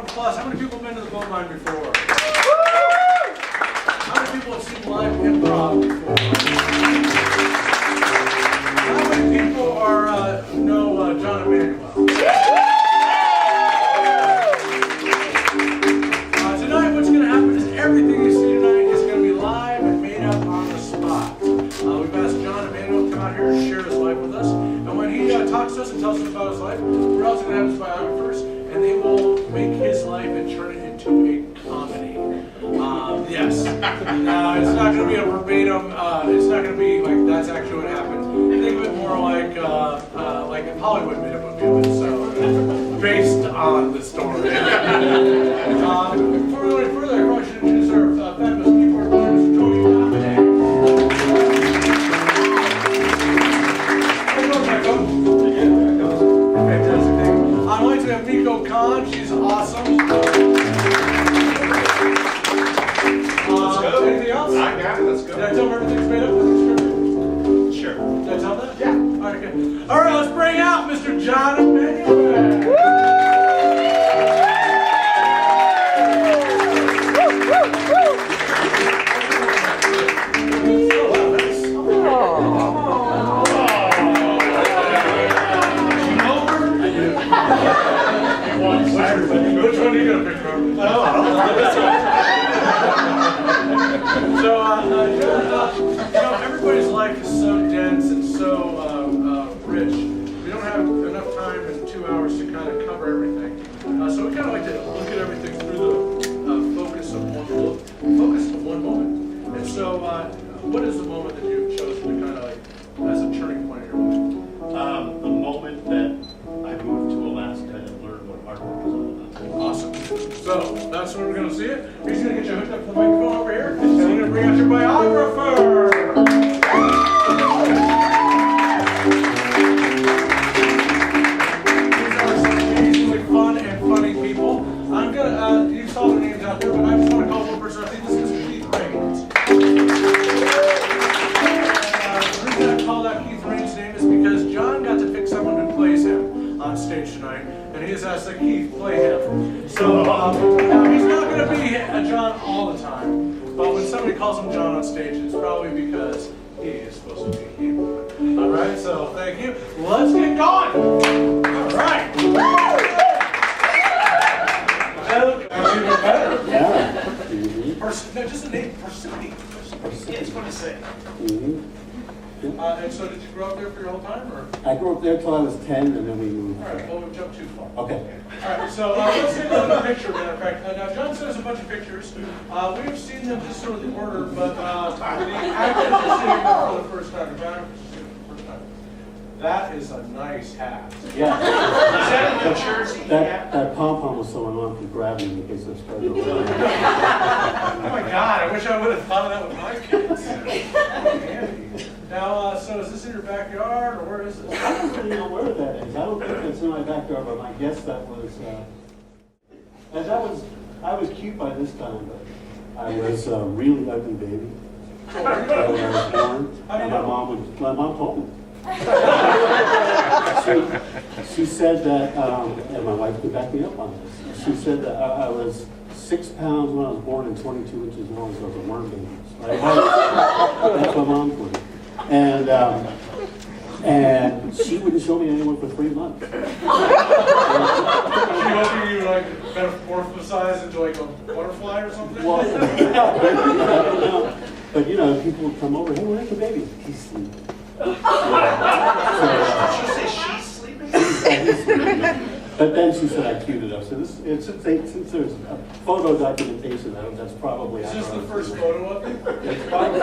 of applause. How many people have been to the Bovine before? How many people have seen live improv before? How many people know Jon Emanuel? Tonight, what's going to happen is everything you see tonight is going to be live and made up on the spot. We've asked Jon Emanuel to come out here and share his life with us. And when he talks to us and tells us about his life, we're also going to have his biographers, and they will make his life and turn it into a comedy. Yes. It's not going to be a verbatim, it's not going to be like that's actually what happened. Think of it more like if Hollywood made a movie of it, so based on the story. Before we go any further, I probably should introduce our fabulous keyboard player, Mr. Jon Emanuel. Fantastic thing. I'd like to have Miko Khan. She's awesome. Anything else? I got it. Let's go. Did I tell them everything's made up? Sure. Did I tell that? Yeah. All right, good. All right, let's bring out Mr. Jon Emanuel. Which one are you going to pick from? So, everybody's life is so dense and so rich. We don't have enough time in 2 hours to kind of cover everything. So we kind of like to look at everything through the focus of one moment. And so, what is the moment that you've chosen to kind of like as a turning point in your life? The moment that I moved to Alaska and learned what artwork is all about. Awesome. So that's when we're going to see it. He's going to get you hooked up to the microphone over here, and we're going to bring out your biographer. These are some amazingly fun and funny people. I'm going to, you saw their names out there, but I just want to call one person. I think this is Keith Raines. The reason I call out Keith Raines' name is because Jon got to pick someone who plays him on stage tonight, and he has asked that Keith play him. So now he's not going to be a Jon all the time, but when somebody calls him Jon on stage, it's probably because he is supposed to be him. All right, so thank you. Let's get going. All right. That's even better. Yeah. No, just a name, Parsippany. Yeah, it's fun to say. And so did you grow up there for your whole time, or? I grew up there till I was 10, and then we moved. All right, well, we've jumped too far. Okay. All right, so let's take a look at the picture, matter of fact. Now, Jon sent us a bunch of pictures. We've seen them just sort of the order, but the actors are seeing them for the first time. The biographers are seeing them for the first time. That is a nice hat. Yeah. Is that a New Jersey? That pom-pom was so annoying for grabbing in case I started over. Oh my God, I wish I would have thought of that with my kids. Handy. Now, so is this in your backyard, or where is this? I don't really know where that is. I don't think it's in my backyard, but I guess that was, I was cute by this time, but I was a really ugly baby. When I was born, and my mom told me. She said that, and my wife could back me up on this. She said that I was 6 pounds when I was born and 22 inches long, so I was a worm baby. Right? That's my mom told me. And she wouldn't show me anyone for 3 months. She hoping you like metamorphosize into like a butterfly or something? Well, I don't know. But people would come over, hey, where's the baby? He's sleeping. Did you say she's sleeping? But then she said I queued it up. So since there's a photo documentation of it, that's probably. Is this the first photo of you? It's probably.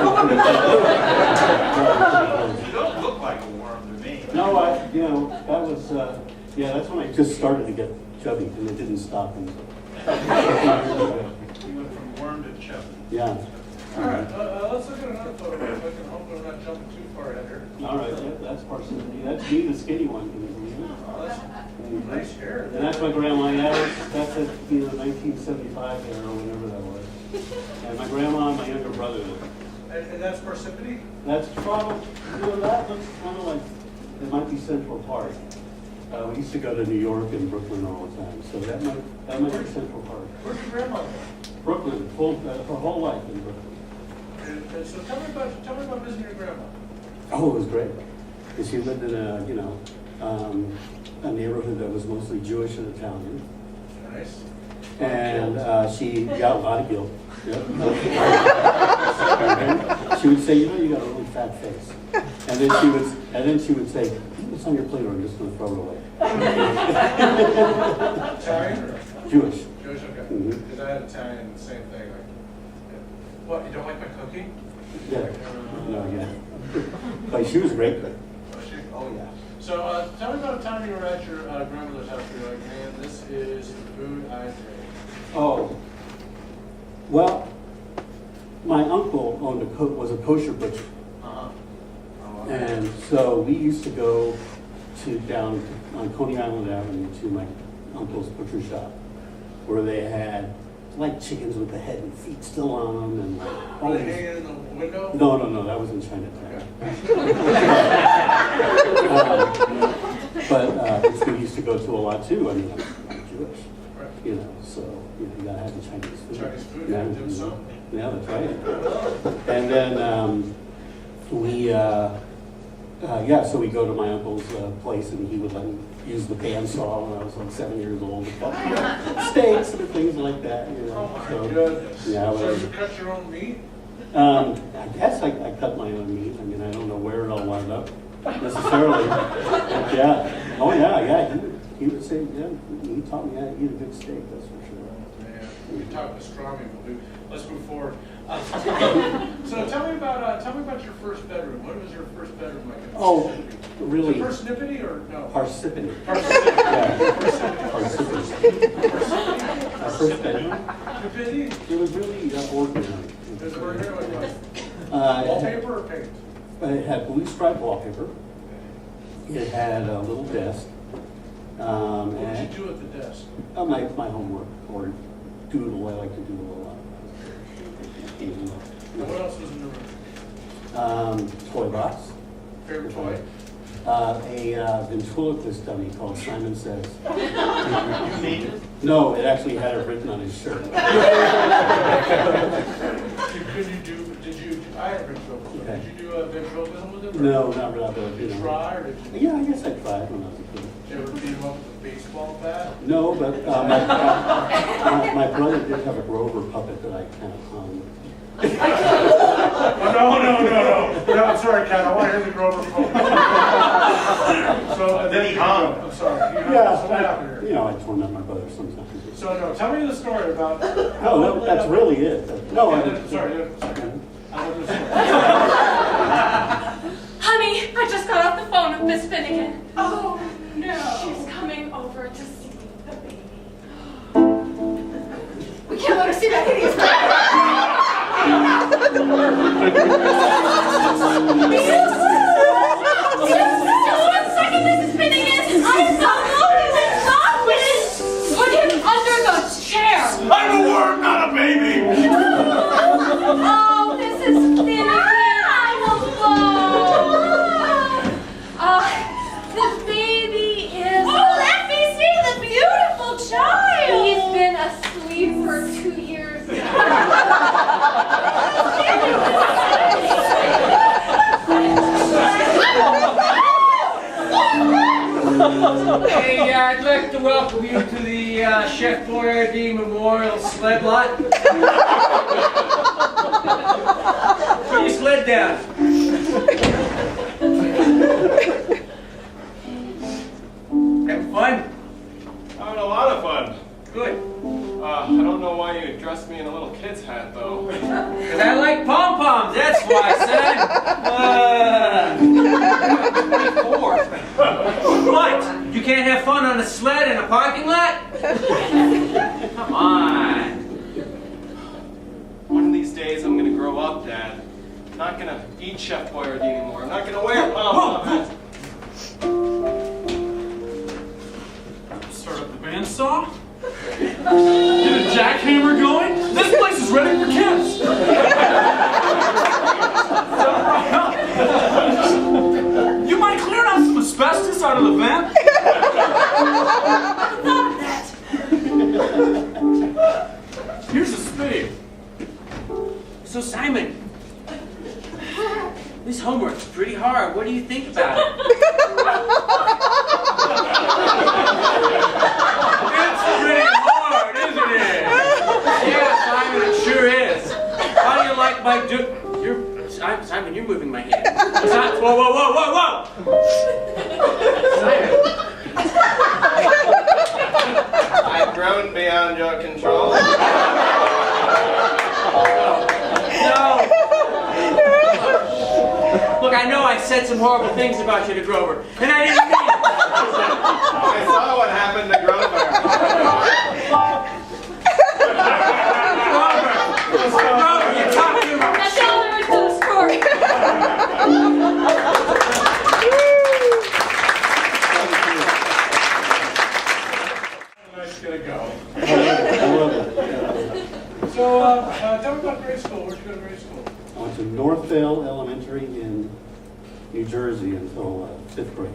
You don't look like a worm to me. No, that was that's when I just started to get chubby, and it didn't stop until. You went from worm to chubby. Yeah. All right, let's look at another photo real quick, and hopefully we're not jumping too far ahead here. All right, that's Parsippany. That's me, the skinny one. Oh, that's nice hair. And that's my grandma. Yeah, that's at 1975 era or whenever that was. And my grandma and my younger brother. And that's Parsippany? That's probably that looks kind of like it might be Central Park. We used to go to New York and Brooklyn all the time, so that might be Central Park. Where's your grandmother? Brooklyn, her whole life in Brooklyn. So tell me about visiting your grandma. Oh, it was great. Because she lived in a a neighborhood that was mostly Jewish and Italian. Nice. And she got a lot of guilt. Yep. She would say, you got a really fat face. And then she would say, what's on your plate, or I'm just going to throw it away. Italian or? Jewish. Jewish, okay. Mhm. Because I had Italian, same thing. Like, what, you don't like my cooking? Yeah. No, yeah. But she was a great cook. Oh, yeah. So tell me about a time you were at your grandmother's house where you're like, man, this is the food I crave. Oh. Well, my uncle was a kosher butcher. Uh-huh. Oh, okay. And so we used to go down on Coney Island Avenue to my uncle's butcher shop, where they had like chickens with the head and feet still on them, and like all Were they these. hanging in the window? No, that was in Chinatown. Okay. But it's we used to go to a lot too. I mean, I'm Jewish, Right. so you gotta have the Chinese food. Chinese food, yeah, dim sum. Yeah, that's right. And then so we go to my uncle's place, and he would let me use the bandsaw when I was like 7 years old to cut steaks and things like that. Oh my So, goodness. yeah, So well, you cut your own meat? I guess I cut my own meat. I mean, I don't know where it all wound up necessarily. Yeah. Oh yeah. He would say, yeah, he taught me how to eat a good steak, that's for sure. Man, we can talk pastrami, let's move forward. So tell me about your first bedroom. What was your first bedroom like? Oh, really? Was it Persnippety or no? Parsippany. Parsippany. Yeah. Parsippany. Our first bedroom. Parsippany? It was really ordinary. There's a word here, what was it? Wallpaper or paint? It had blue striped wallpaper. It had a little desk. What did you do at the desk? My homework or doodle. I like to doodle a lot. And what else was in the room? Toy box. Favorite toy? A ventriloquist dummy called Simon Says. You made it? No, it actually had it written on his shirt. Did I had ventriloquism. Okay. Did you do a ventriloquism with it? No, not really. Did you try or did you? Yeah, I guess I tried when I was a kid. Did you ever beat him up with a baseball bat? No, but my brother did have a Grover puppet that I kind of hung. Oh, no. No, I'm sorry, Kat. I want to hear the Grover phone. So Then he hung. I'm sorry. So what happened here? I torment my brother sometimes. So no, tell me the story about. No, that's really it. No, Yeah, sorry. Honey, I just got off the phone with Miss Finnegan. Oh, no. She's coming over to see the baby. We can't let her see that hideous One second, Mrs. Finnegan. I'm so loaded with chocolate. Put him under the chair. I'm a worm, not a baby. Oh, Mrs. Finnegan. Hello. The baby is. Oh, let me see the beautiful child. He's been asleep for 2 years now. Hey, I'd like to welcome you to the Chef Boyardee Memorial Sled Lot. Put your sled down. Having fun? Having a lot of fun. Good. I don't know why you dressed me in a little kid's hat, though. Because I like pom-poms, that's why, son. 24. What? You can't have fun on a sled in a parking lot? Come on. One of these days, I'm gonna grow up, Dad. I'm not gonna eat Chef Boyardee anymore. I'm not gonna wear pom-pom hats. Start up the bandsaw? Get a jackhammer going? This place is ready for kids! You mind clearing out some asbestos out of the vent? Steve. So Simon, this homework's pretty hard. What do you think about it? It's pretty hard, isn't it? Yeah, Simon, it sure is. How do you like my Simon, you're moving my hand. Whoa, whoa, whoa, whoa, whoa! Simon. I've grown beyond your control. No. Look, I know I said some horrible things about you to Grover, and I didn't mean it. I saw what happened to Grover. Grover, you talked to him. That's all there is to the story. Nice to get a go. I love it. So, tell me about grade school. Where'd you go to grade school? I went to Northvale Elementary in New Jersey until 5th grade.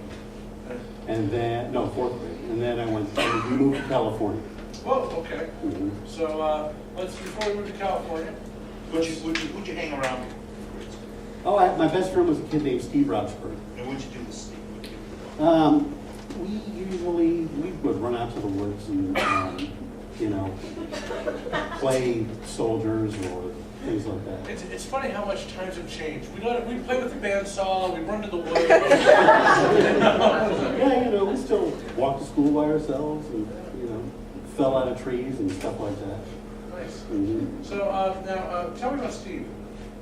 And then, no, 4th grade. And then we moved to California. Whoa, okay. Mhm. So, before we move to California. Who'd you hang around with? Oh, my best friend was a kid named Steve Rochford. And what'd you do with Steve? We would run out to the woods and, play soldiers or things like that. It's funny how much times have changed. We play with the bandsaw, we run to the woods. Yeah, we still walked to school by ourselves and, fell out of trees and stuff like that. Nice. Mhm. So, now, tell me about Steve.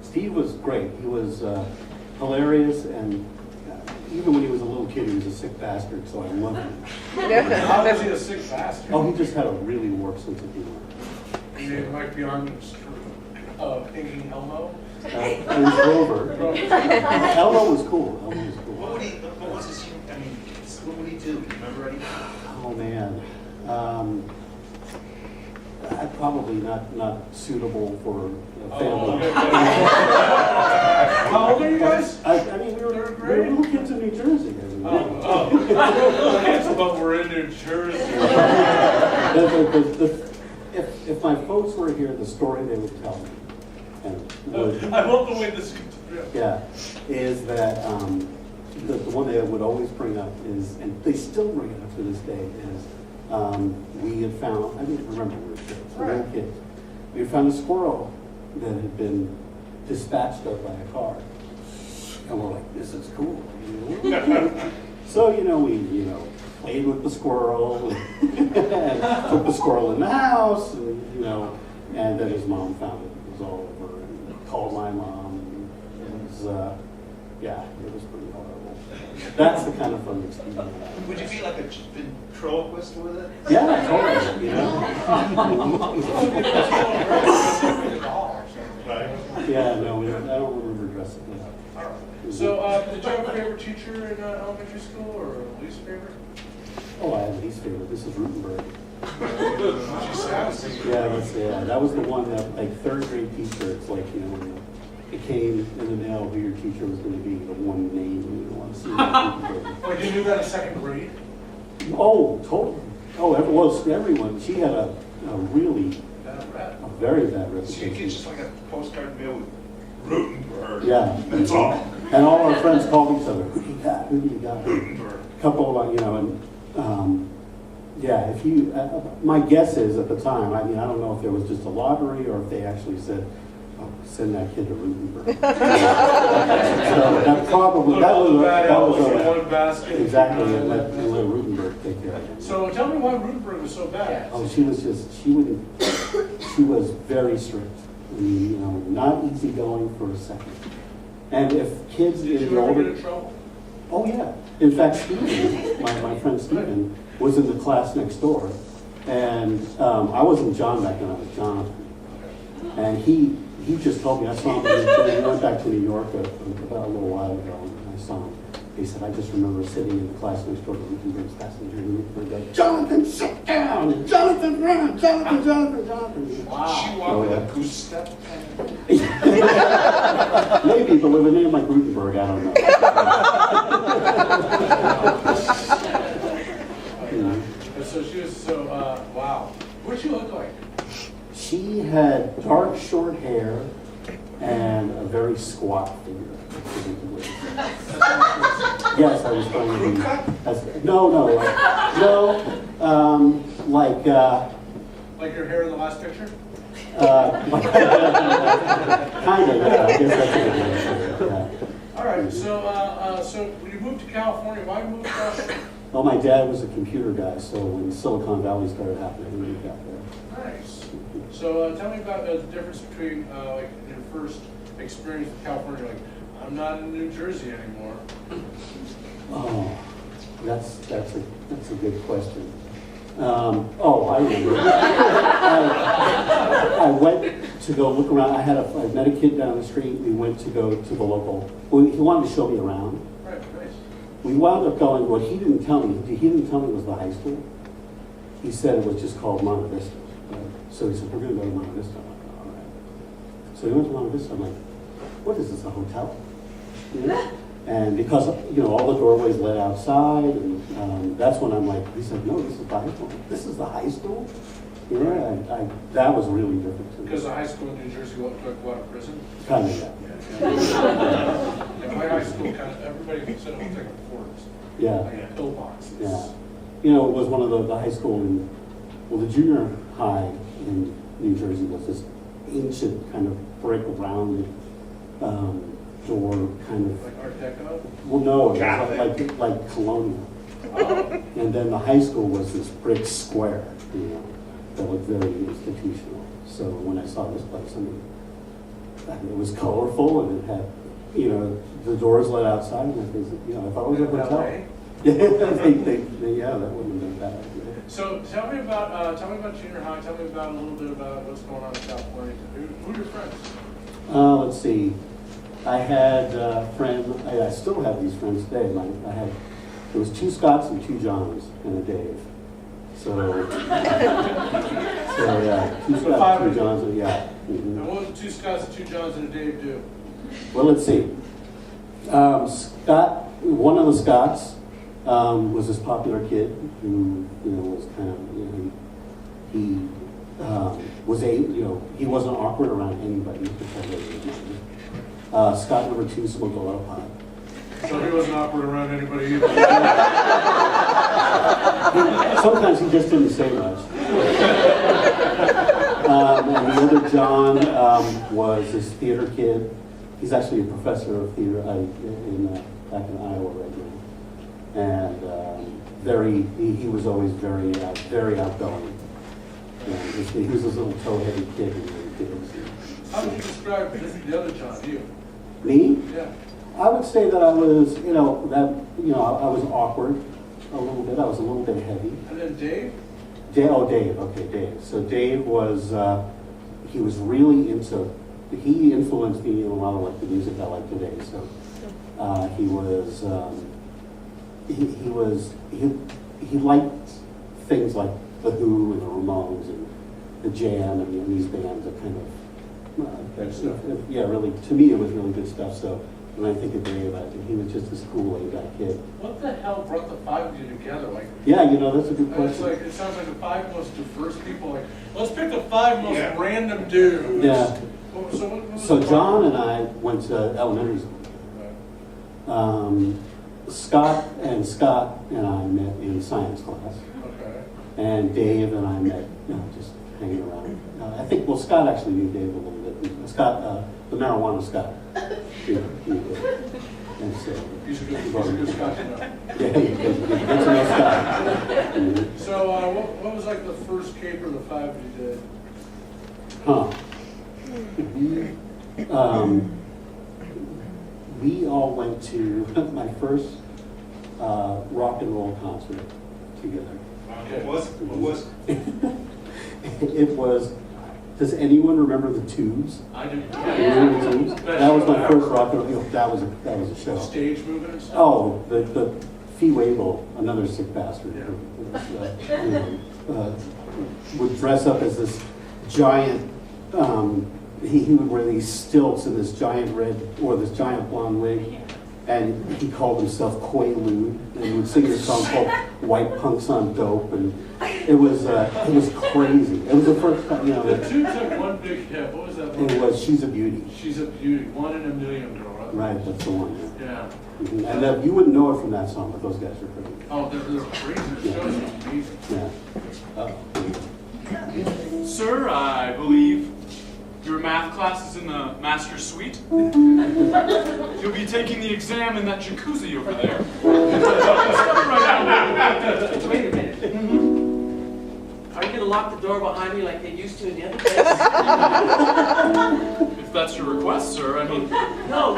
Steve was great. He was hilarious, and even when he was a little kid, he was a sick bastard, so I loved him. How was he a sick bastard? Oh, he just had a really warped sense of humor. He might be on thinking Elmo. It was Grover. Elmo was cool. What was his, what would he do? Remember anything? Oh, man. Probably not suitable for a family. How old are you guys? I mean, we were little kids in New Jersey. But we're in New Jersey. If my folks were here, the story they would tell me, and I love the way this comes through. yeah, is that the one they would always bring up is, and they still bring it up to this day, is we had found, I didn't remember we were kids, we were kids, we had found a squirrel that had been dispatched up by a car. And we're like, this is cool. So, we played with the squirrel and took the squirrel in the house, and, and then his mom found it. It was all over and called my mom. And it was, it was pretty horrible. That's the kind of fun that Steve had. Would you feel like a ventriloquist with it? Yeah, totally, Right. Yeah, no, I don't remember dressing up. So, did you have a favorite teacher in elementary school, or least favorite? Oh, I had a least favorite. This is Rutenberg. She's sassy. Yeah, that was the one that, like, 3rd grade teacher, it's like, when it came in the mail who your teacher was going to be, the one name you didn't want to see. Like, you knew that in 2nd grade? Oh, totally. Oh, everyone. She had a really, a very bad So you reputation. get just like a postcard mail with Rutenberg. Yeah. That's all. And all our friends called each other, who do you got? Who do you got? Rutenberg. A couple of, if you, my guess is at the time, I don't know if there was just a lottery or if they actually said, oh, send that kid to Rutenberg. So that probably, that was one basket. exactly, and let Rutenberg take care of it. So, tell me why Rutenberg was so bad. Oh, she was very strict. Not easygoing for a second. And if kids Did in you the ever get older, in trouble? oh yeah. In fact, Stephen, my friend Stephen, was in the class next door, and I wasn't John back then. I was Jonathan, and he just told me. I saw him. He went back to New York about a little while ago, and I saw him. He said, I just remember sitting in the class next door to Rutenberg's passenger, and go, Jonathan, sit down! And Jonathan, run! Jonathan! Wow. She walked with a goose step. Maybe, but with a name like Rutenberg, I don't know. So she was wow. What did she look like? She She had dark, short hair and a very squat figure. Yes, I was going to be. No, like. Like your hair in the last picture? Kind of, yeah. I guess that's a good way. Yeah. All right, so when you moved to California, why move to California? Well, my dad was a computer guy, so when Silicon Valley started happening, we moved out there. Nice. So tell me about the difference between like your first experience with California. Like, I'm not in New Jersey anymore. Oh, that's a good question. I remember. I went to go look around. I met a kid down the street. We went to go to the local. Well, he wanted to show me around. Right, nice. We wound up going. What he didn't tell me. He didn't tell me it was the high school. He said it was just called Monte Vista. Right? So he said, "We're going to go to Monte Vista." I'm like, "All right." So we went to Monte Vista. I'm like, "What is this? A hotel?" Yeah. And because, all the doorways led outside, and that's when I'm like, he said, "No, this is the high school." This is the high school? Yeah, that was really different to me. Because the high school in New Jersey looked like what, a prison? Kind of, yeah. Yeah, my high school everybody said it looked like a forest. Yeah. Like pillboxes. Yeah. It was one of the high school the junior high in New Jersey was this ancient kind of brick rounded door kind of. Like Art Deco? Well, no, it was like colonial. Oh. And then the high school was this brick square, that looked very institutional. So when I saw this place, it was colorful and it had, the doors led outside and things. I thought it was a hotel. Yeah, that wouldn't have been bad. So tell me about junior high. Tell me about a little bit about what's going on in California. Who are your friends? Let's see. I had a friend. I still have these friends today. There was 2 Scotts and 2 Johns and a Dave. So yeah, 2 Scotts, 2 Johns, and yeah. Mm-hmm. And what would 2 Scotts, 2 Johns, and a Dave do? Well, let's see. One of the Scotts was this popular kid who, was kind of, he wasn't awkward around anybody. Scott number 2 smoked a lot of pot. So he wasn't awkward around anybody either. Sometimes he just didn't say much. And the other John was this theater kid. He's actually a professor of theater back in Iowa right now. And he was always very outgoing. And he was this little toe-headed kid. How would you describe the other John, you? Me? Yeah. I would say that I was, I was awkward a little bit. I was a little bit heavy. And then Dave? Dave. Okay, Dave. So Dave was, he was really he influenced me in a lot of like the music I like today. So he liked things like The Who and the Ramones and the Jam and these bands are kind of, really, to me it was really good stuff. So when I think of Dave, he was just this cool laid-back kid. What the hell brought the 5 of you together? Like, yeah, that's a good question. It sounds like the 5 most diverse people. Like, let's pick the 5 most random dudes. Yeah. So John and I went to elementary school. Right. Scott and I met in science class. Okay. And Dave and I met, just hanging around. I think, Scott actually knew Dave a little bit. Scott, the marijuana Scott. And so, He's a good Scott to know. Yeah, you get to know Scott. So, what was like the first caper the 5 of you did? We all went to my first rock and roll concert together. What was? It was. Does anyone remember the Tubes? I do. Remember the Tubes? That was my first rock and roll. That was a show. Stage movement or something? Oh, the Fee Waybill, another sick bastard, would dress up as this giant. He would wear these stilts and this giant blonde wig, and he called himself Quaalude, and he would sing a song called White Punks on Dope, and it was crazy. It was the first time, you know. The two took one big hit. What was that one? It was She's a Beauty. She's a Beauty. 1 in a Million girl, right? Right, that's the one. Yeah. Mhm. And you wouldn't know it from that song, but those guys are crazy. Oh, they're crazy. The show's amazing. Yeah. Sir, I believe your math class is in the master suite. You'll be taking the exam in that jacuzzi over there. Wait a minute. Are you gonna lock the door behind me like they used to in the other place? If that's your request, sir, I mean... No.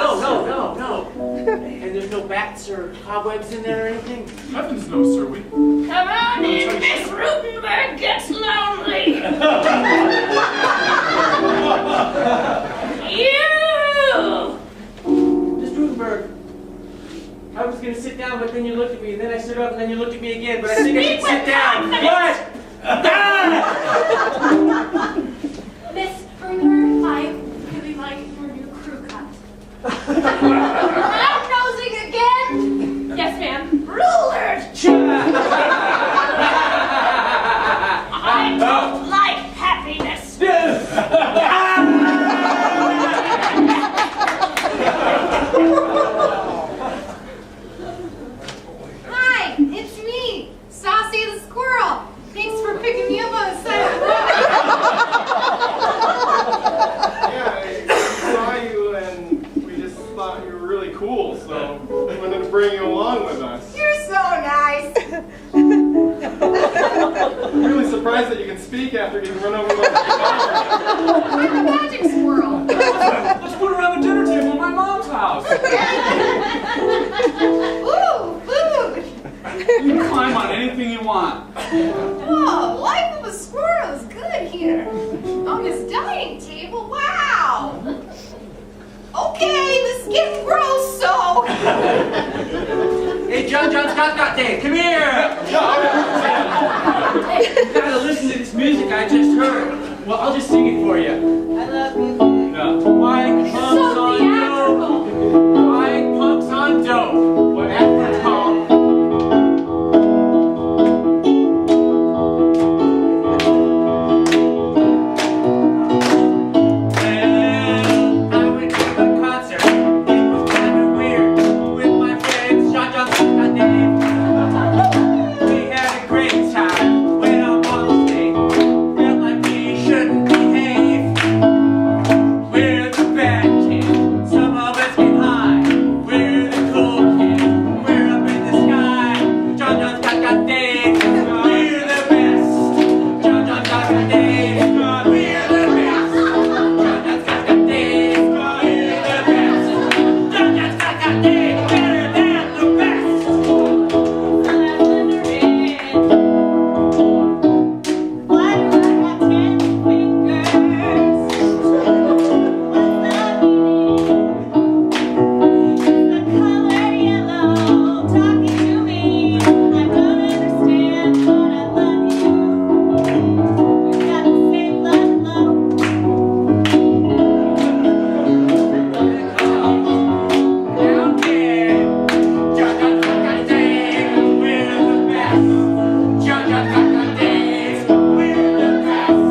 And there's no bats or cobwebs in there or anything? Heavens no, sir, we... Come on in, Miss Rutenberg gets lonely. You! Miss Rutenberg, I was gonna sit down, but then you looked at me, and then I stood up, and then you looked at me again, but I think I should sit down. What? Miss Rutenberg, I really like your new crew cut. Round nosing again? Yes, ma'am. Rulers! I don't like happiness. Hi, it's me, Saucy the squirrel. Thanks for picking me up on the side of the road. Yeah, I saw you and we just thought you were really cool, so we wanted to bring you along with us. You're so nice. I'm really surprised that you can speak after getting run over by a car. I'm a magic squirrel. Let's put her around the dinner table in my mom's house. Ooh, food. You can climb on anything you want. Whoa, life of a squirrel is good here. On this dining table, wow. Okay, this is getting gross, so. Hey, Jon Scott Dave, come here! You gotta listen to this music I just heard. Well, I'll just sing it for you. I love music. Yeah. White punks So on theatrical. dope. White punks on dope. That's what it's called. Well, I went to a concert. It was kind of weird with my friends Jon Scott Dave. We had a great time. Went up on the stage. Felt like we shouldn't behave. We're the bad kids. Some of us get high. We're the cool kids. We're up in the sky. Jon Scott Dave. We're the best. Jon Scott Dave. We're the best. Jon Scott Dave. We're the best. Jon Scott Dave. Better than the best. Why do I have 10 fingers? What's the meaning? The color yellow talking to me. I don't understand, but I love you. We've got the same blood flow. Down here, Jon Scott Dave. We're the best. Jon Scott Dave. We're the best.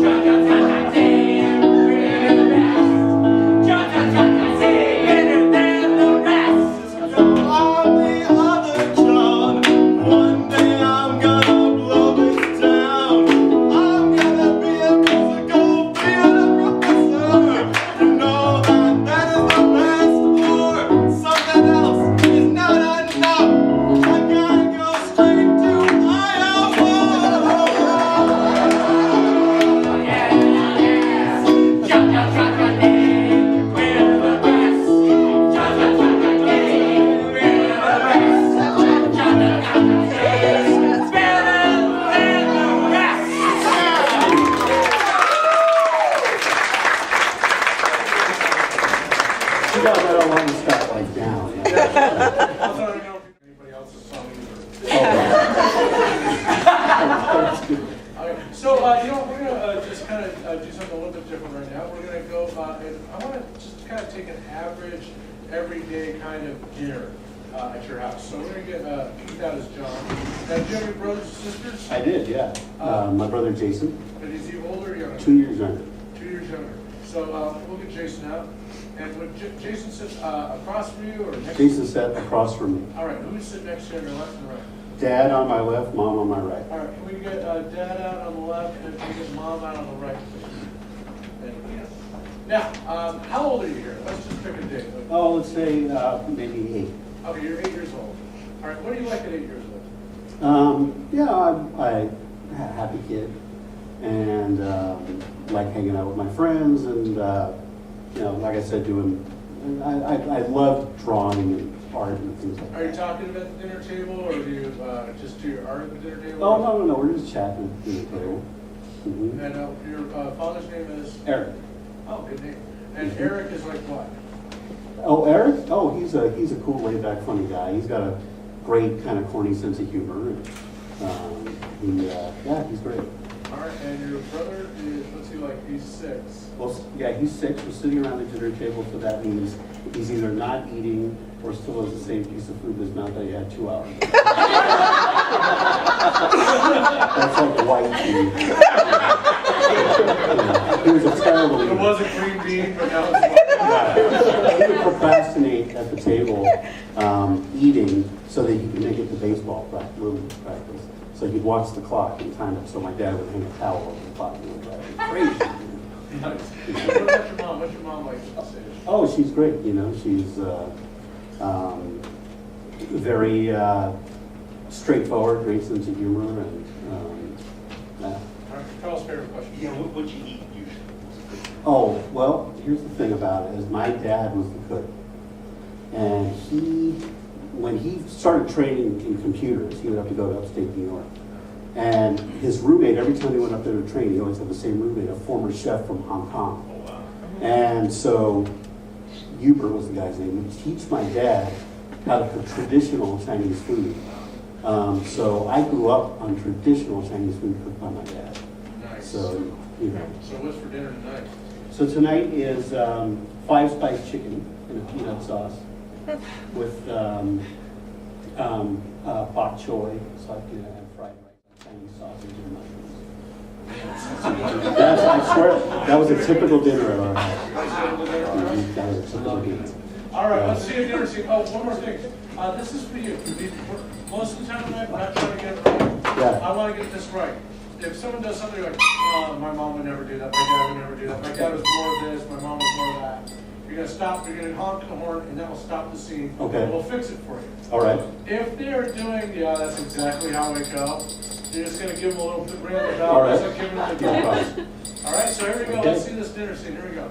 Jon Scott Dave. We're the best. Jon Scott Dave. Better than the rest. I'm the other John. One day I'm gonna blow this town. I'm gonna be a musical theater professor. You know that is the best, or something else is not enough. I gotta go straight to Iowa. Yeah. Jon Scott Dave. We're the best. Jon Scott Dave. We're the best. Jon Scott Dave. Better than the rest. You guys don't want to start like down. Also, I don't know if anybody else has sung either. Oh. So, we're gonna just kind of do something a little bit different right now. We're going to go, and I want to just kind of take an average, everyday kind of dinner at your house. So we're going to get Keith out as John. Now, do you have any brothers and sisters? I did, yeah. My brother Jason. And is he older or younger? 2 years younger. 2 years younger. So we'll get Jason out. And would Jason sit across from you or next to you? Jason sat across from me. All right, who's sitting next to you on your left and right? Dad on my left, Mom on my right. All right, can we get Dad out on the left and can we get Mom out on the right, please? Thank you. Now, how old are you here? Let's just pick a date. Oh, let's say maybe 8. Okay, you're 8 years old. All right, what do you like at 8 years old? Yeah, I'm a happy kid, and like hanging out with my friends, and like I said, I love drawing and art and things like that. Are you talking about the dinner table, or do you just do your art at the dinner table? Oh, no, we're just chatting at the dinner table. Mm-hmm. And your father's name is? Eric. Oh, good name. And Eric is like what? Oh, Eric? Oh, he's a cool, laid-back, funny guy. He's got a great kind of corny sense of humor. And, he's great. All right, and your brother is, what's he like? He's 6. Well, yeah, he's 6. We're sitting around the dinner table, so that means he's either not eating or still has the same piece of food in his mouth that he had 2 hours ago. That's like white meat. He was a terrible eater. It was a green bean, but now it's He would procrastinate at the table eating so that he could make it to baseball practice. So he'd watch the clock and time it, so my dad would hang a towel over the clock and would drive him crazy. nice. What about your mom? What's your mom like at this age? Oh, she's great. She's very straightforward, great sense of humor, and All right, Carl's favorite question. Yeah, what'd you eat usually? oh, well, here's the thing about it, is my dad was the cook. And when he started training in computers, he would have to go to upstate New York. And his roommate, every time he went up there to train, he always had the same roommate, a former chef from Hong Kong. Oh, wow. And so, Hubert was the guy's name. He would teach my dad how to cook traditional Chinese food. So I grew up on traditional Chinese food cooked by my dad. Nice. So, So what's for dinner tonight? So tonight is 5-spice chicken in a peanut sauce with bok choy, so I can have fried rice, Chinese sausage, and mushrooms. I swear, that was a typical dinner at our house. That was a typical dinner. All right, let's see a dinner scene. Oh, one more thing. This is for you. Most of the time tonight, we're not trying to get it right. Yeah. I want to get this right. If someone does something like, oh, my mom would never do that, my dad would never do that, my dad was more of this, my mom was more of that. You're going to stop, you're going to honk the horn, and that will stop the scene. Okay. And we'll fix it for you. All right. If they're doing, yeah, that's exactly how I go, you're just going to give them a little ring on the bell. All right. Just like giving them the No bell. problem. All right, so here we go. Okay. Let's see this dinner scene. Here we go.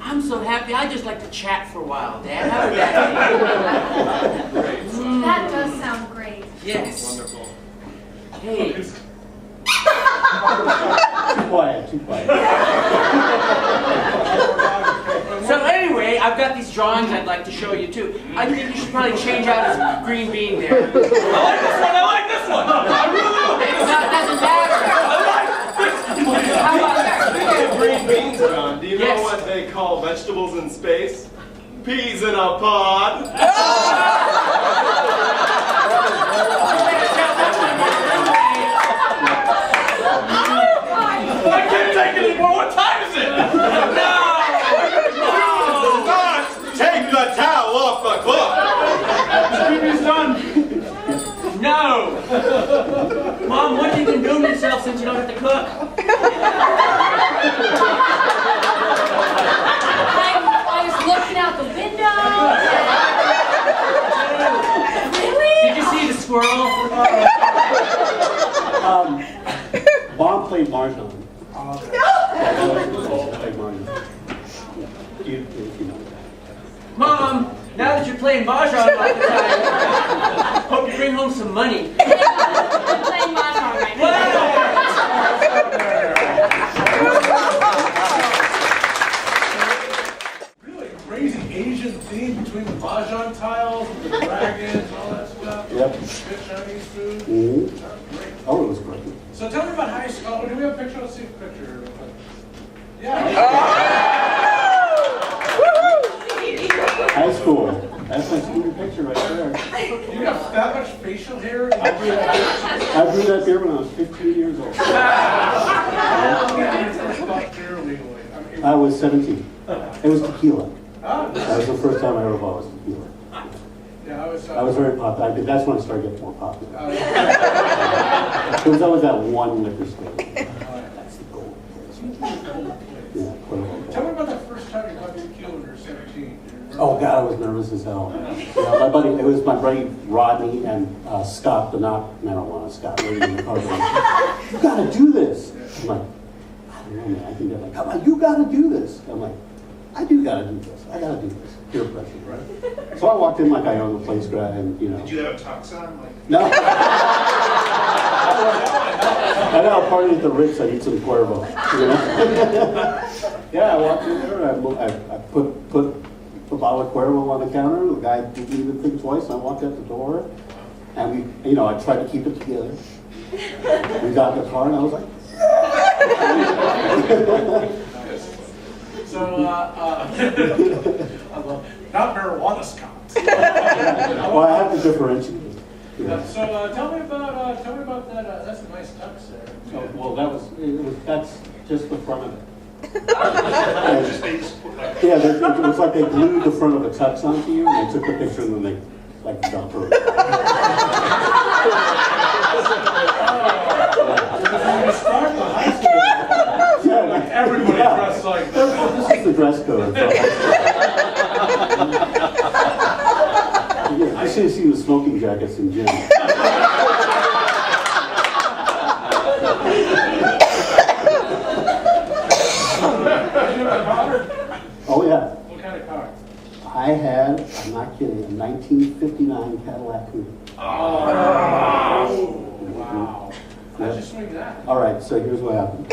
I'm so happy. I just like to chat for a while, Dad. How would that That does sound great. be? Yes. Wonderful. Hey. Too quiet. So anyway, I've got these drawings I'd like to show you too. I think you should probably change out his green bean there. I like this one. I like this one. I really like this No, it doesn't matter. How about that? Green beans, John. Do you know Yes. what they call vegetables in space? Peas in a pod. I can't take it anymore. What time is it? Not take the towel off the clock. TV's done. No! Mom, what have you been doing to yourself since you don't have to cook? I was looking out the window. Really? Did you see the squirrel? Mom played Mahjong. Okay. Played Mahjong. You know that. Mom, now that you're playing Mahjong all the time, hope you bring home some money. I'm playing Mahjong right now. Really crazy Asian theme between the Mahjong tiles and the dragons and all that stuff. Yep. Good Chinese food. Mhm. Great. Oh, it was great. So tell me about high school. Do we have let's see a picture. Yeah. High school. That's my student picture right there. You got that much facial hair? I grew that beard when I was 15 years old. I was 17. It was tequila. That was the first time I ever bought was tequila. Yeah, I was very popular. That's when I started getting more popular. There was always that one liquor store. That's the gold. Yeah, Cuervo. Tell me about that first time you bought tequila when you were 17. Oh God, I was nervous as hell. My buddy, it was my buddy Rodney and Scott, the not marijuana Scott, waiting in the car. Going, you gotta do this. I'm like, I don't know, man. I think they're like, come on, you gotta do this. I'm like, I do gotta do this. I gotta do this. Peer pressure, right? So I walked in like I owned the place, and you know. Did you have a tux on? No. I got a party at the Ritz. I need some Cuervo. You know? Yeah, I walked in there. I put a bottle of Cuervo on the counter. The guy didn't even think twice. I walked out the door, and I tried to keep it together. We got in the car, and I was like, So, I love not marijuana Scott. well, I have to differentiate. Yeah. So, tell me about that. That's a nice tux there. So, well, that's just the front of it. Yeah, it was like they glued the front of the tux onto you, and they took the picture, and then they like dumped her. Yeah, like everybody dressed like that. This is the dress code. I should have seen the smoking jackets in gym. Oh yeah. What kind of car? I had, I'm not kidding, a 1959 Cadillac Coupe. Oh, wow. How'd you swing that? All right, so here's what happened.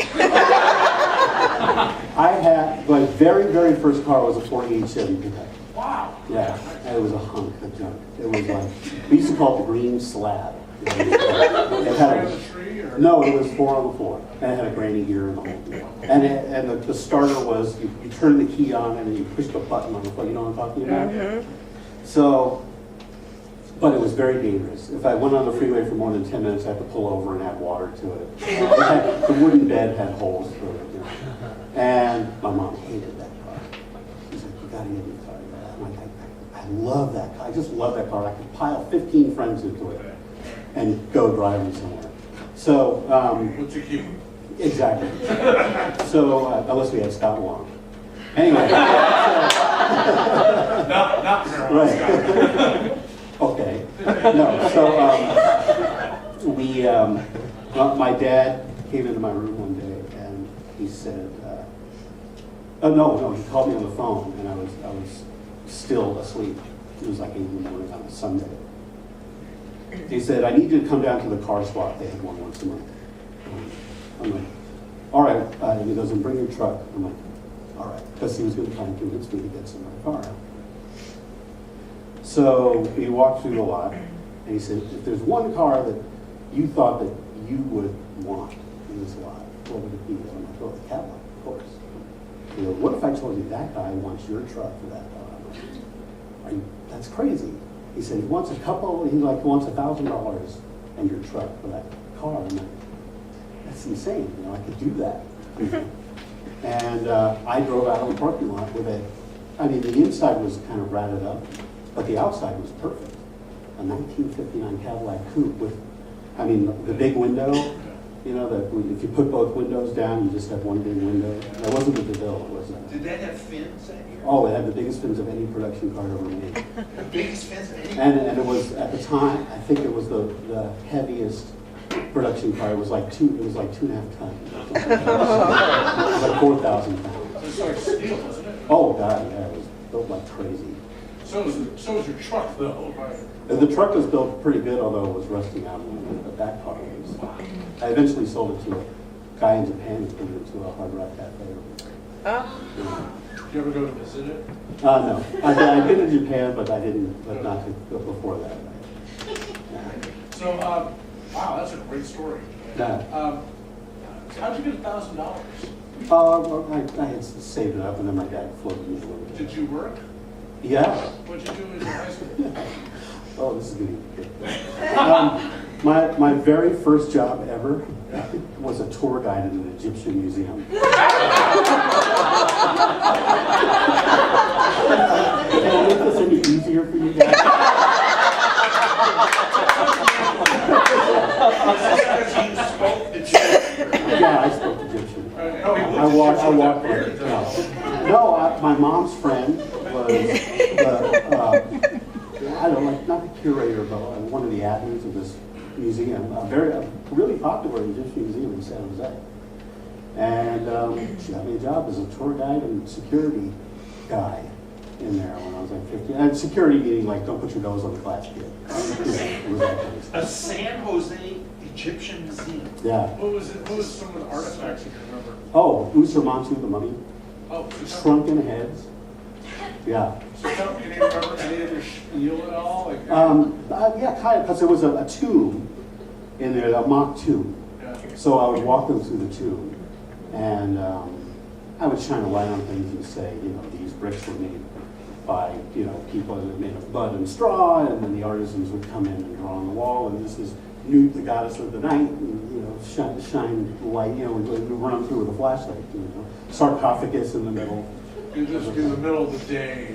My very, very first car was a 48 Chevy pickup. Wow. Yeah, and it was a hunk of junk. It was like, we used to call it the green slab. It had On the tree or? no, it was 4 on the floor. And it had a granny gear and the whole thing. And the starter was, you turn the key on and then you push the button on the phone. You know what I'm talking about? Mm-hmm. So, but it was very dangerous. If I went on the freeway for more than 10 minutes, I had to pull over and add water to it. The wooden bed had holes through it. You know. And my mom hated that car. She's like, you gotta get a new car. I'm like, I love that car. I just love that car. I could pile 15 friends into it and go driving somewhere. So, What's your cue? exactly. So, unless we had Scott Long. Anyway. Not marijuana Right. Scott. Okay. No, so my dad came into my room one day and he said, no, he called me on the phone and I was still asleep. It was like 8 in the morning on a Sunday. He said, I need you to come down to the car swap. They had one once a month. I'm like, all right. And he goes, and bring your truck. I'm like, all right. Because he was going to try and convince me to get some of my car. So he walked through the lot, and he said, if there's one car that you thought that you would want in this lot, what would it be? I'm like, oh, the Cadillac, of course. He goes, what if I told you that guy wants your truck for that car? I'm like, that's crazy. He said he wants wants $1,000 and your truck for that car. I'm like, that's insane. I could do that. And I drove out of the parking lot with the inside was kind of ratted up, but the outside was perfect. A 1959 Cadillac Coupe with, the big window, if you put both windows down, you just have one big window. That wasn't the DeVille, it was Did that have fins that year? Oh, it had the biggest fins of any production car ever made. The biggest fins of any? And it was, at the time, I think it was the heaviest production car. It was like 2.5 tons. It was like 4,000 pounds. It's like steel, isn't it? Oh, God, yeah, it was built like crazy. So was your truck, though, right? The truck was built pretty good, although it was rusting out a little bit, but that car was. I eventually sold it to a guy in Japan who put it into a hard rock cafe. Oh. Did you ever go to visit it? No. I've been to Japan, but not to go before that. So, wow, that's a great story. Yeah. How'd you get $1,000? Well, I had saved it up, and then my dad floated me a little bit. Did you work? Yeah. What'd you do in high school? Oh, this is going to be good. My very first job ever was a tour guide in an Egyptian museum. Can I make this any easier for you guys? You spoke Egyptian. Yeah, I spoke Egyptian. No, he I walked like, no, my mom's friend was I don't know, like, not the curator, but one of the admins of this museum, a really popular Egyptian museum in San Jose. And she got me a job as a tour guide and security guy in there when I was like 15. And security meaning like, don't put your nose on the glass kid. It was that kind of stuff. A San Jose Egyptian museum. Yeah. What was some of the artifacts you can remember? Oh, Usurmantu, the mummy. Oh, Shrunken heads. Yeah. So can you remember any of their spiel at all? Like, Yeah, kind of, because there was a tomb in there, a mock tomb. yeah. So I would walk them through the tomb, and I would shine a light on things and say, these bricks were made by, people that made of mud and straw, and then the artisans would come in and draw on the wall, and this is Newt, the goddess of the night, and, shine light, we'd run through with a flashlight, sarcophagus in the middle. You just in the middle of the day.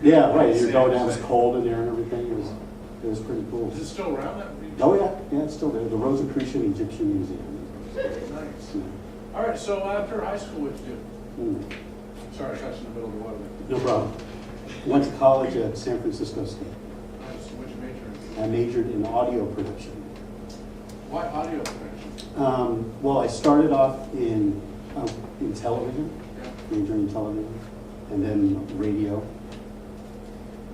Yeah, right, you're going down, it's cold in there and everything, it was pretty cool. Is it still around that? Oh yeah, it's still there, the Rosicrucian Egyptian Museum. Nice. Yeah. All right, so after high school, what'd you do? Mm. Sorry, I got you in the middle of the water. No problem. Went to college at San Francisco State. Nice. What'd you major in? I majored in audio production. Why audio production? Well, I started off in television, Yeah. majoring in television, and then radio.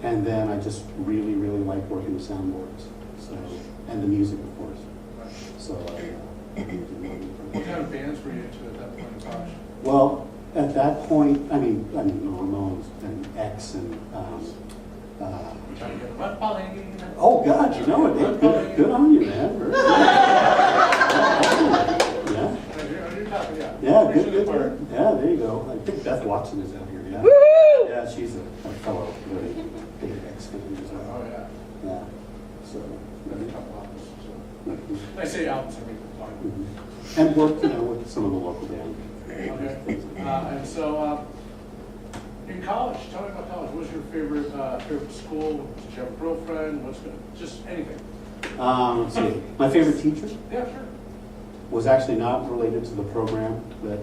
And then I just really, really liked working with soundboards. So, and the music, of course. Right. So What kind of bands were you into at that point in college? well, at that point, I mean, the Ramones and X and We're trying to get butt balling. oh God, you know it. Good on you, man. Very good. Yeah. You're talking, yeah. Yeah, Preaching good. the choir. Yeah, there you go. I think Beth Watson is out here. Yeah. Yeah, she's a fellow really big X fan as well. Oh, yeah. Yeah. So. Got a couple albums. So. I say albums, I mean, fine. And worked, with some of the local bands. Okay. And so, in college, tell me about college. What was your favorite school? Did you have a girlfriend? What's good? Just anything. Let's see. My favorite teacher Yeah, sure. was actually not related to the program that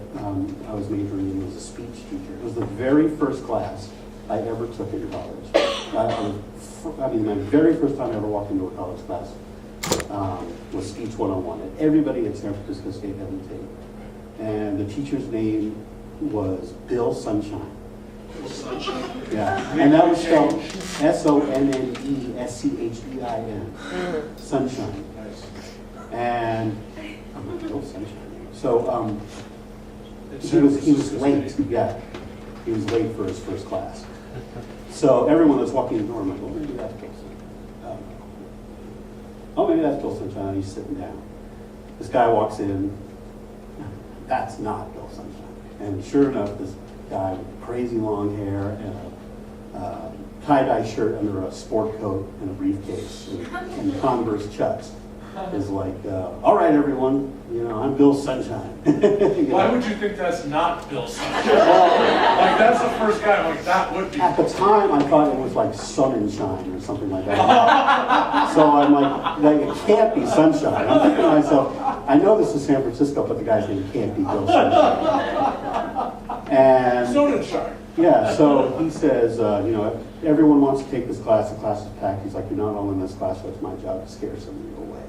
I was majoring in. It was a speech teacher. It was the very first class I ever took in college. My very first time I ever walked into a college class was Speech 101. And everybody at San Francisco State had me take. And the teacher's name was Bill Sunshine. Yeah, and that was spelled Sonnenneschdein. Sunshine. Nice. And I'm like, Bill Sunshine. So he was late. Yeah, he was late for his first class. So everyone that's walking in the door, I'm like, oh, maybe that's Bill Sunshine. Oh, maybe that's Bill Sunshine. He's sitting down. This guy walks in. That's not Bill Sunshine. And sure enough, this guy with crazy long hair and a tie-dye shirt under a sport coat and a briefcase and Converse Chucks is like, all right, everyone, I'm Bill Sunshine. Why would you think that's not Bill Sunshine? Like, that's the first guy, I'm like, that would be. At the time, I thought it was like Sonnenshine or something like that. So I'm like, it can't be Sunshine. I'm thinking to myself, I know this is San Francisco, but the guy's name can't be Bill Sunshine. And Sonnenshine. yeah, so he says, everyone wants to take this class. The class is packed. He's like, you're not all in this class, so it's my job to scare some of you away.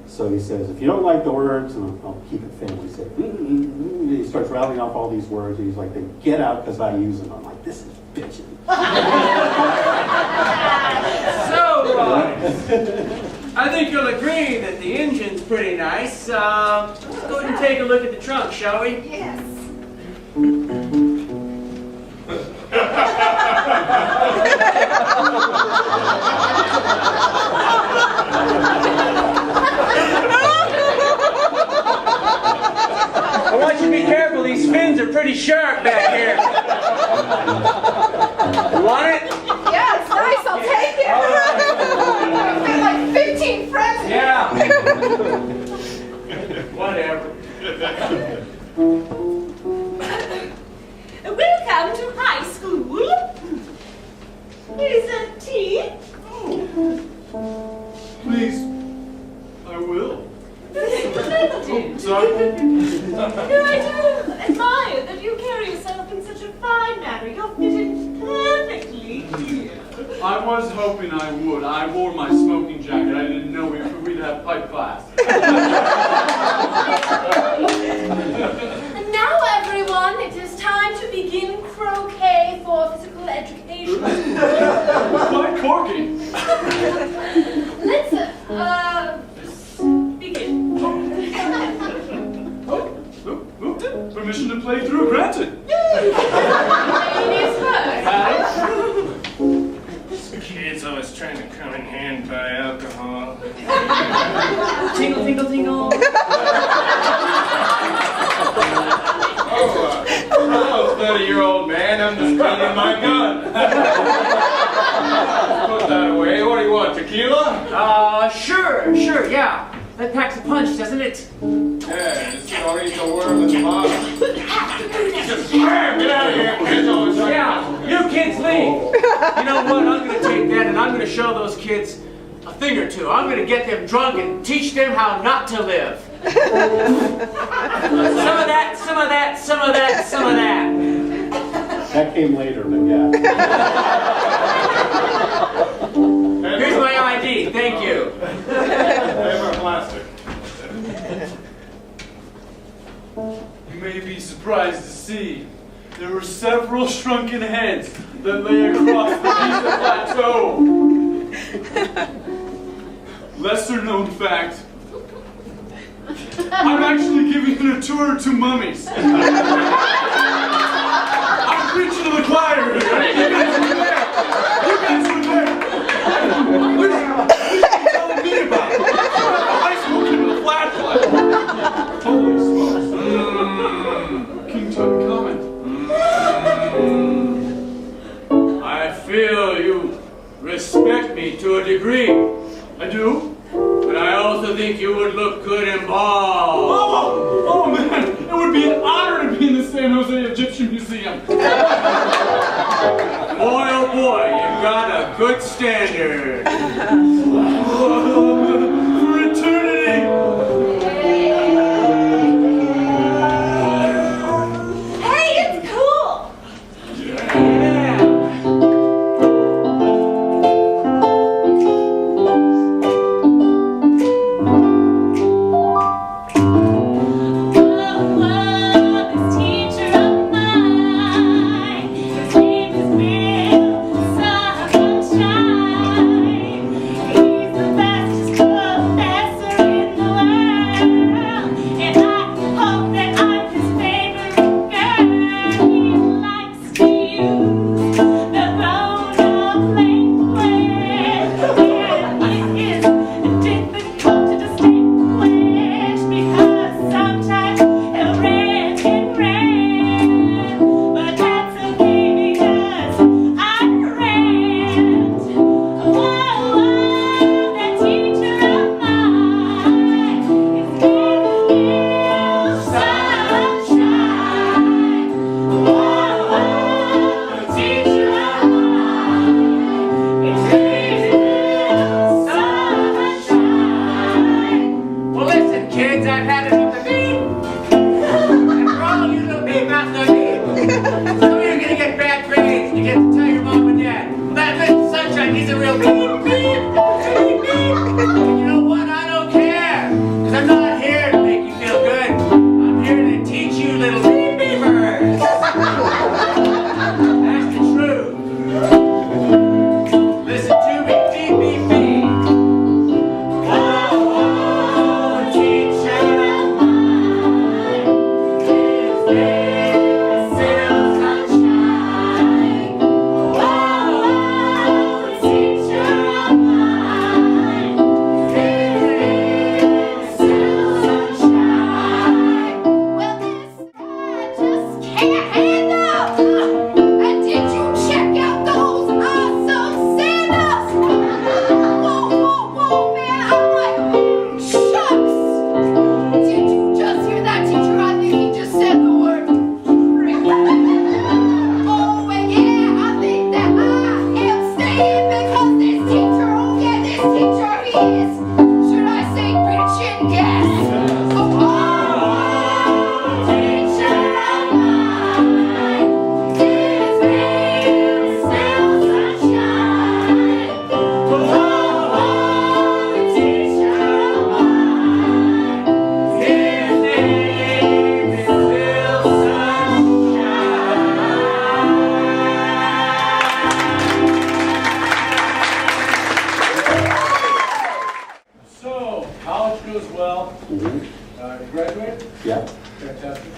So he says, if you don't like the words, and I'll keep it family safe. He starts rattling off all these words, and he's like, then get out because I use them. I'm like, this is bitching. So, I think you'll agree that the engine's pretty nice. Let's go ahead and take a look at the trunk, shall we? Yes. pretty sharp back here. You want it? Yeah, it's nice. I'll take it. I've got like 15 friends. Yeah. Whatever. Welcome to high school. Here's a tea. Please, I will. Splendid. Sorry. I do admire that you carry yourself in such a fine manner. You're fitted perfectly here. I was hoping I would. I wore my smoking jacket. I didn't know we'd have pipe class. And now, everyone, it is time to begin croquet for physical education. Quite corky. Let's begin. Permission to play through granted. Ladies first. Kids always trying to come in hand by alcohol. Tingle, tingle, tingle. I'm a 30-year-old man. I'm just cleaning my gun. Put that away. What do you want, tequila? Sure, yeah. That packs a punch, doesn't it? Yeah, this story's a worm in the bottom. Just get out of here. Kids always trying to- Yeah, you kids leave. You know what? I'm going to take that and I'm going to show those kids a thing or two. I'm going to get them drunk and teach them how not to live. Some of that, some of that, some of that, some of that. That came later, but yeah. Here's my ID. Thank you. Paper plastic. You may be surprised to see there were several shrunken heads that lay across the Pisa Plateau. Lesser known fact, I'm actually giving a tour to mummies. I'm preaching to the choir here. You guys were there. You guys were there. What are you telling me about? I smoked with a flashlight. Holy smokes. King Tut comment. I feel you respect me to a degree. I do. But I also think you would look good in ball. Oh man, it would be an honor to be in the San Jose Egyptian Museum. Boy, oh boy, you've got a good standard. For eternity. Hey, it's cool. Yeah. This teacher of mine, his name is Bill Sunshine. He's the fastest professor in the world, and I hope that I'm his favorite girl. He likes to use the grown-up language, and it is difficult to distinguish because sometimes he'll rant and rant, but that's okay because I rant. Whoa, that teacher of mine, his name is Bill Sunshine. Whoa, teacher of mine, his name is Bill Sunshine. Well, listen, kids, I've had enough of beep. And for all you little beep master beep, some of you are gonna get bad grades. You get to tell your mom and dad. That Mr. Sunshine, he's a real beep, beep, beep, beep. And you know what? I don't care. Because I'm not here to make you feel good. I'm here to teach you little beep beepers. That's the truth. Listen to me, beep, beep, beep. Oh, teacher of mine, his name is Bill Sunshine. Oh, teacher of mine, his name is Bill Sunshine. Well, this just came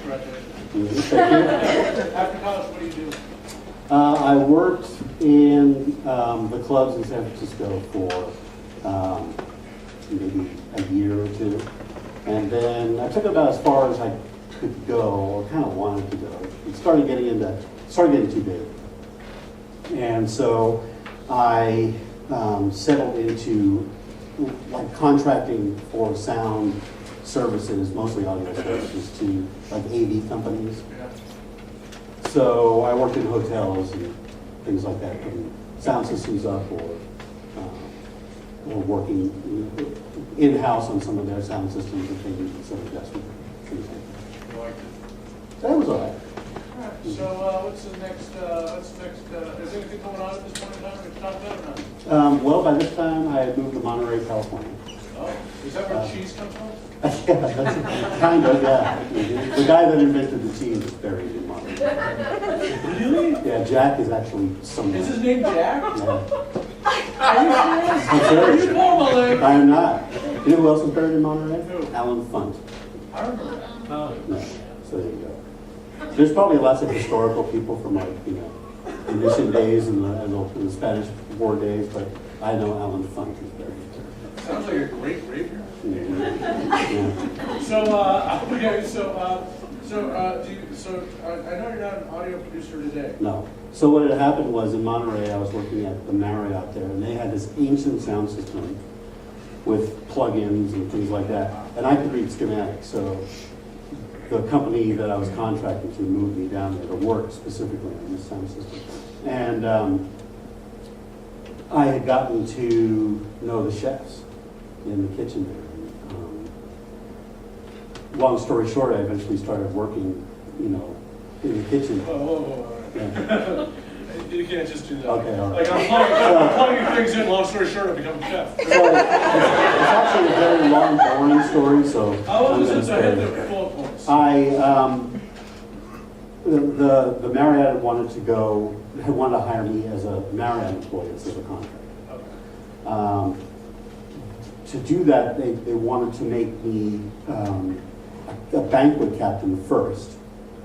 Congratulations. Thank you. After college, what do you do? I worked in the clubs in San Francisco for maybe a year or two. And then I took it about as far as I could go, or kind of wanted to go. It started getting too big. And so I settled into like contracting for sound services, mostly audio services, to like AV companies. Yeah. So I worked in hotels and things like that, putting sound systems up or working in-house on some of their sound systems and things, and some adjustment, things like You liked it? that. That was all right. All right, so what's the next, is anything going on at this point in time? We've talked about it or not? Well, by this time, I had moved to Monterey, California. Oh, is that where cheese comes from? Yeah, that's kind of, yeah. The guy that invented the cheese is buried in Monterey. Really? Yeah, Jack is actually somewhere. Is his name Jack? Yeah. Are you serious? I'm Are serious. you normally? I am not. You know who else is buried in Monterey? Who? Alan Funt. I remember that. Yeah, so there you go. There's probably lots of historical people from like, the mission days and the Spanish War days, but I know Alan Funt is buried. Sounds like a great rapier. Yeah. So, okay, I know you're not an audio producer today. No. So what had happened was in Monterey, I was working at the Marriott there, and they had this ancient sound system with plugins and things like that. And I could read schematics, so the company that I was contracting to moved me down there to work specifically on this sound system. And I had gotten to know the chefs in the kitchen there. Long story short, I eventually started working, in the kitchen. Whoa. Yeah. You can't just do that. Okay, all right. Like I'm plugging things in, long story short, I become a chef. So, it's actually a very long, boring story, so How long I'm was going it to to hit spare the it. bullet points? The Marriott wanted to hire me as a Marriott employee instead of a contract. To do that, they wanted to make me a banquet captain first.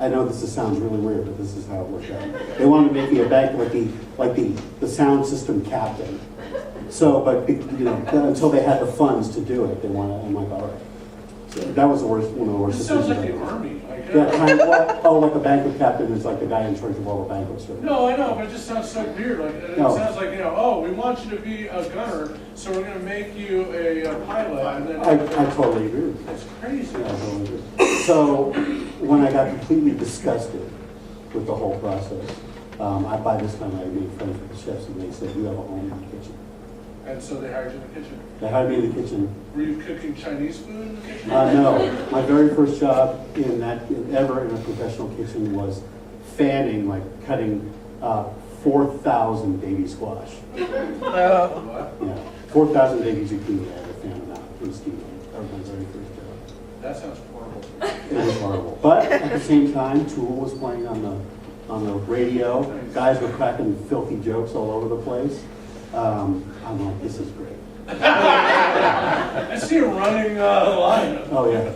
I know this sounds really weird, but this is how it worked out. They wanted to make me a banquet, like the sound system captain. So, but until they had the funds to do it, I'm like, all right. So that was one of the worst This sounds decisions. like the army. Like a banquet captain is like the guy in charge of all the banquets. No, I know, but it just sounds so weird. Like it No. sounds like we want you to be a gunner, so we're going to make you a pilot. And then I totally agree with you. That's crazy. Yeah, I totally agree. So when I got completely disgusted with the whole process, by this time I made friends with the chefs, and they said, "You have a home in the kitchen." And so they hired you in the kitchen. They hired me in the kitchen. Were you cooking Chinese food in the kitchen? No, my very first job ever in a professional kitchen was fanning, like cutting 4,000 baby squash. What? Yeah, 4,000 baby zucchini. I had to fan them out in steam. That was my very first job. That sounds horrible. It was horrible. But at the same time, Tool was playing on the radio. Guys were cracking filthy jokes all over the place. I'm like, this is great. I see a running line. Oh yeah,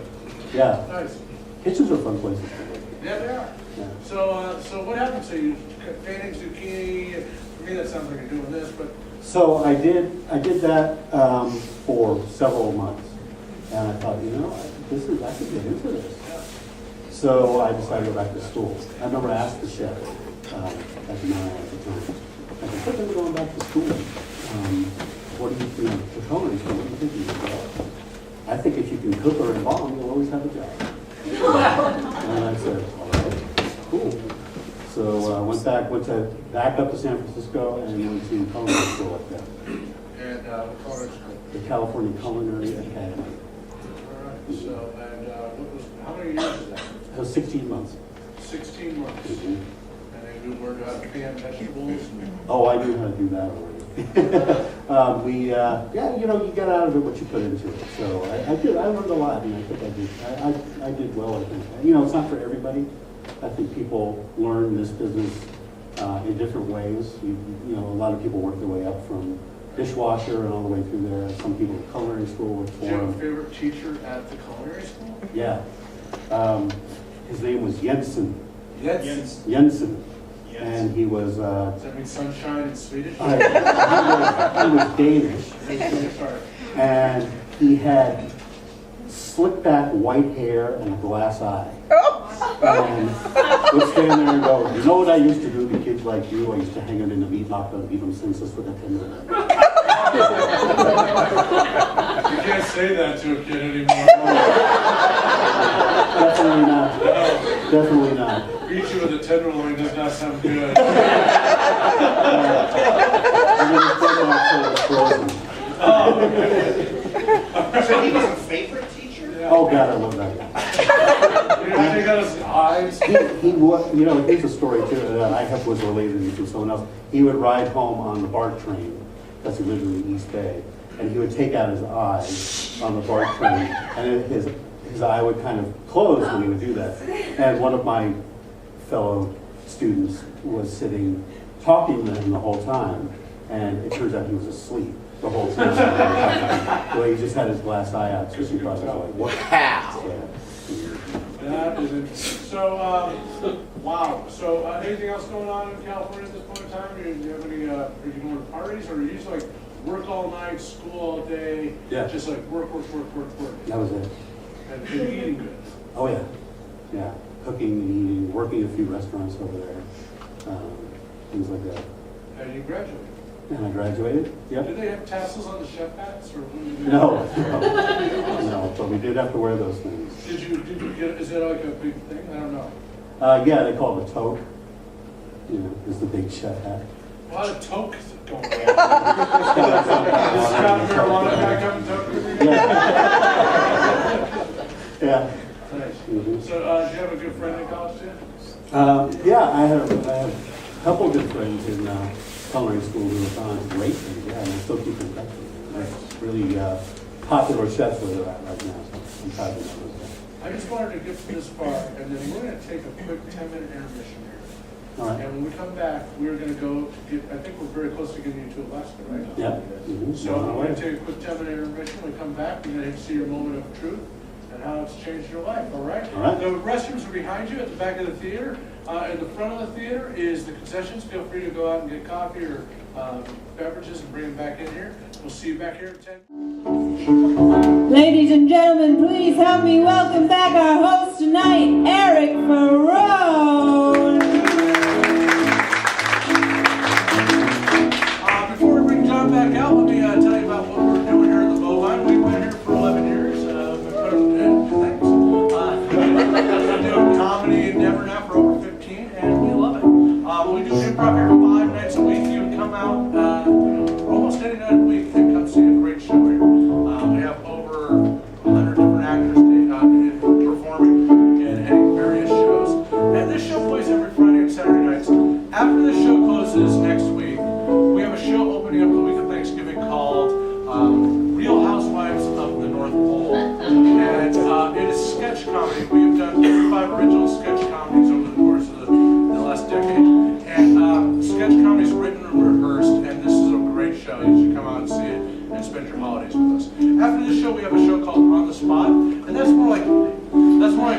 yeah. Nice. Kitchens are fun places to work. Yeah, they are. Yeah. So what happened? So you fanning zucchini. For me, that sounds like you're doing this, but So I did that for several months, and I thought, I could get into this. So I decided to go back to school. I remember I asked the chef at the Marriott at the time. I said, "What are you going back to school? What do you think of culinary school? What do you think you should go?" I think if you can cook or embalm, you'll always have a job. And I said, all right, cool. So I went back up to San Francisco and went to culinary school up there. and what college school? The California Culinary Academy. All right. So how many years is that? It was 16 months. 16 months. Mhm. And then you learned how to pan vegetables. Oh, I knew how to do that already. You get out of it what you put into it. So I did. I learned a lot, and I think I did well. I think. It's not for everybody. I think people learn this business in different ways. A lot of people work their way up from dishwasher and all the way through there. Some people in culinary school work for Did you have a them. favorite teacher at the culinary school? Yeah. his name was Jensen. Yes. Jensen. Yes. And he was, Does that mean sunshine in Swedish? he was Danish. Sorry. And he had slick back white hair and a glass eye. And would stand there and go, you know what I used to do to kids like you? I used to hang them in the meat locker and beat them senseless with a tender. You can't say that to a kid anymore. Definitely not. Definitely not. Beat you with a tenderloin does not sound good. And then his brother also was frozen. So he was a favorite teacher? Oh God, I love that guy. You know, they got his eyes. He was, you know, here's a story too that I have was related to someone else. He would ride home on the BART train. That's originally East Bay, and he would take out his eye on the BART train, and his eye would kind of close when he would do that. And one of my fellow students was sitting talking to him the whole time, and it turns out he was asleep the whole time. Well, he just had his glass eye out, so she probably was like, "What?" Wow. That is interesting. So, wow. So, anything else going on in California at this point in time? Do you have any, are you going to parties, or are you just like work all night, school all day? Yeah. Just like work. That was it. And eating good. Oh yeah, yeah. Cooking and eating, working a few restaurants over there, things like that. And you graduated. And I graduated. Yep. Did they have tassels on the chef hats, or what did they No, no, but we did have to wear those things. Did you get? Is that like a big thing? I don't know. Yeah, they call it a toque. You know, is the big chef hat. A lot of toke going on. Scott marijuana guy coming toke with you? Yeah. Nice. Mhm. So, do you have a good friend in college too? Yeah, I have a couple of good friends in culinary school who have gone great things. Yeah, and I still keep in touch with them. They're really popular chefs where they're at right now. So I'm proud of them. I just wanted to get this far, and then we're going to take a quick 10-minute intermission here. All right. And when we come back, we're going to go get, I think we're very close to getting you to Alaska, right? Yeah. Mhm. So we're going to take a quick 10-minute intermission. When we come back, we're going to see your moment of truth and how it's changed your life, all right? All right. The restrooms are behind you at the back of the theater. In the front of the theater is the concessions. Feel free to go out and get coffee or beverages and bring them back in here. We'll see you back here at 10. Ladies and gentlemen, please help me welcome back our host tonight, Eric Ferrone. Before we bring John back out, let me tell you about what we're doing here at the Bovine. We've been here for 11 years. We've been doing comedy endeavor now for over 15, and we love it. We do improv here 5 nights a week. You can come out almost any night of the week and come see a great show here. We have over 100 different actors performing in various shows. And this show plays every Friday and Saturday nights. After this show closes next week, we have a show opening up the week of Thanksgiving called Real Housewives of the North Pole. And it is sketch comedy. We have done 35 original sketch comedies over the course of the last decade. And sketch comedy is written and rehearsed, and this is a great show. You should come out and see it and spend your holidays with us. After this show, we have a show called On the Spot, and that's more like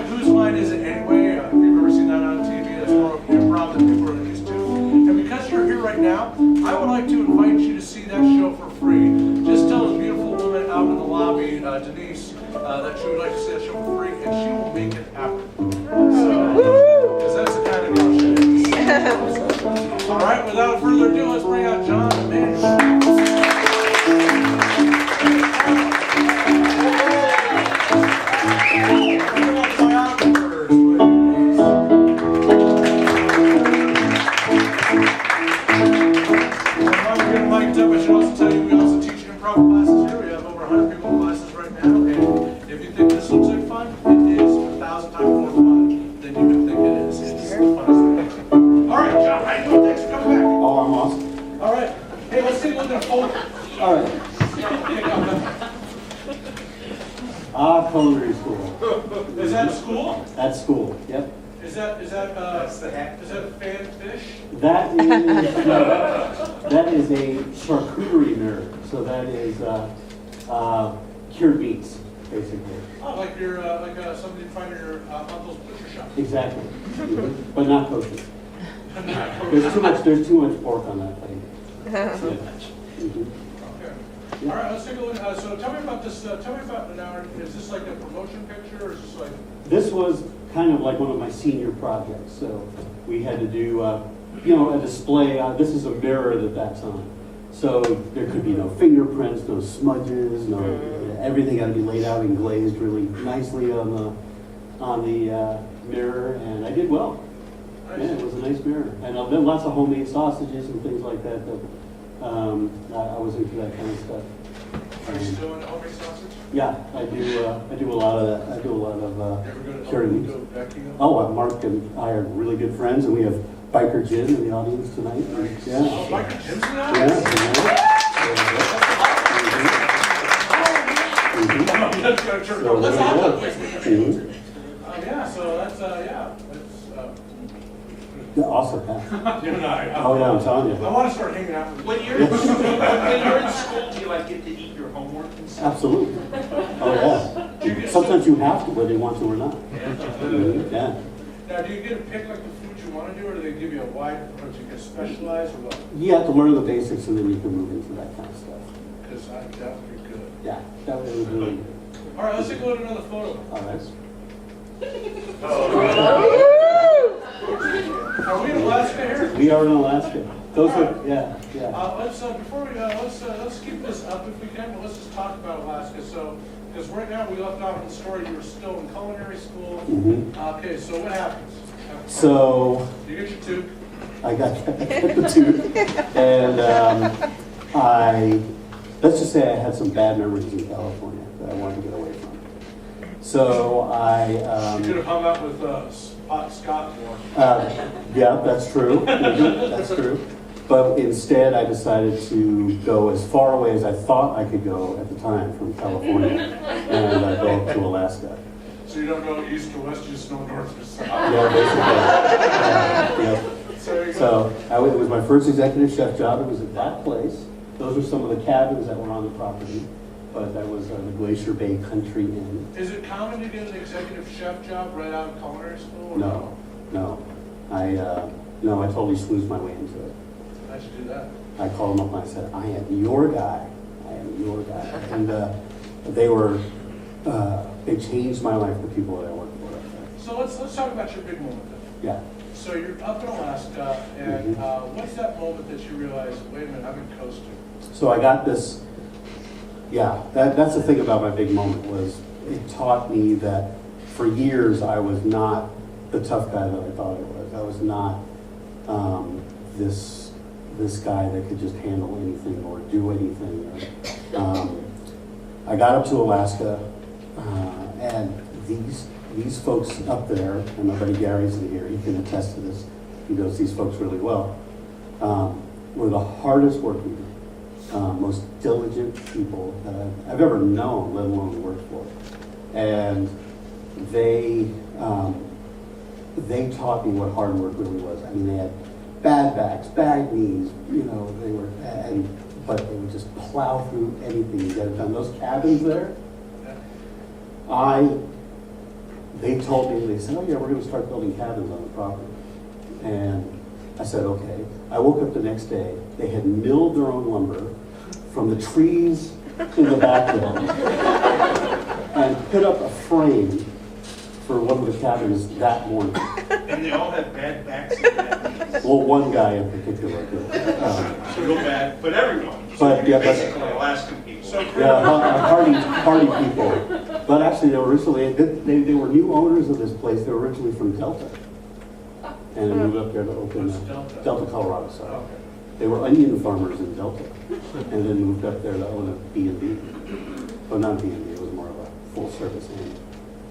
whose line is it anyway? If you've ever seen that on TV, that's more of improv that people are used to. And because you're here right now, I would like to invite you to see that show for free. Just tell this beautiful woman out in the lobby, Denise, that you would like to see that show for free, and she will make it happen. Because that's the kind of girl she is. All right, without further ado, let's bring out Jon Emanuel. Culinary school. Is that school? At school, yep. That's the hat. Is that a fan fish? That is a charcuterie nerd. So that is cured meats, basically. Oh, like you're somebody find in your uncle's butcher shop. Exactly. But not kosher. There's too much pork on that thing. Okay. Mhm. All right, let's take a look. So tell me about this. Tell me about now. Is this like a promotion picture, or is this like? This was kind of like one of my senior projects. So we had to do, a display. This is a mirror at that time. So there could be no fingerprints, no smudges, everything had to be laid out and glazed really nicely on the mirror, and I did well. Nice. Yeah, it was a nice mirror, and then lots of homemade sausages and things like that. I was into that kind of stuff. Are you still into homemade sausage? Yeah, I do a lot of that. I do a lot of Ever go to curing. Mark and I are really good friends, and we have Biker Jim in the audience tonight. Nice. Yeah. Oh, Biker Jim's in the Yeah. audience? Let's go to church. So, Let's yeah. have that place. Mhm. Yeah, so that's Yeah, awesome. Yeah. you and I. Oh yeah, I'm telling I you. want to start hanging out with you. When you're in school, do you like get to eat your homework and stuff? Absolutely. Oh yeah. Sometimes you have to, whether you want to or not. Mhm. Yeah. Now, do you get to pick like the food you want to do, or do they give you a wide, or do you get specialized, or what? You have to learn the basics, and then you can move into that kind of stuff. Because that would be good. Yeah, that was really good. All right, let's take a look at another photo. All right. Are we in Alaska here? We are in Alaska. Those are, yeah. Let's before we let's keep this up if we can, but let's just talk about Alaska. So, because right now we left off in the story you were still in culinary school. Mhm. Okay, so what happens? So You get your tube. I got the tooth, and let's just say I had some bad memories in California that I wanted to get away from. So You could have hung out with Scott more. Yeah, that's true. That's true. But instead, I decided to go as far away as I thought I could go at the time from California, and I go to Alaska. So you don't go east to west, you just go north to south. Yeah, basically. So it was my first executive chef job. It was at that place. Those are some of the cabins that were on the property, but that was the Glacier Bay Country Inn. Is it common to get an executive chef job right out of culinary school? Or No. I totally sleuzed my way into it. How'd you do that? I called them up and I said, I am your guy. And they changed my life, the people that I worked for. So let's talk about your big moment then. Yeah. So you're up in Alaska, and what's that moment that you realize, wait a minute, I've been coasting? So I got this, that's the thing about my big moment was it taught me that for years I was not the tough guy that I thought I was. I was not this guy that could just handle anything or do anything. I got up to Alaska, and these folks up there, and my buddy Gary's in here, he can attest to this. He knows these folks really well. Were the hardest working, most diligent people that I've ever known, let alone worked for. And they taught me what hard work really was. I mean, they had bad backs, bad knees, but they would just plow through anything and get it done. Those cabins there, they told me, they said, oh yeah, we're going to start building cabins on the property. And I said, okay. I woke up the next day, they had milled their own lumber from the trees in the backyard and put up a frame for one of the cabins that morning. And they all had bad backs and bad knees. Well, one guy in particular did. Real bad, but everyone. But, yeah, but- Basically Alaskan people. Hardy people. But actually, they were they were new owners of this place. They were originally from Delta. And they moved up there to open Delta, Colorado, sorry. Okay. They were onion farmers in Delta, and then moved up there to own a B&B. Well, not B&B, it was more of a full-service inn.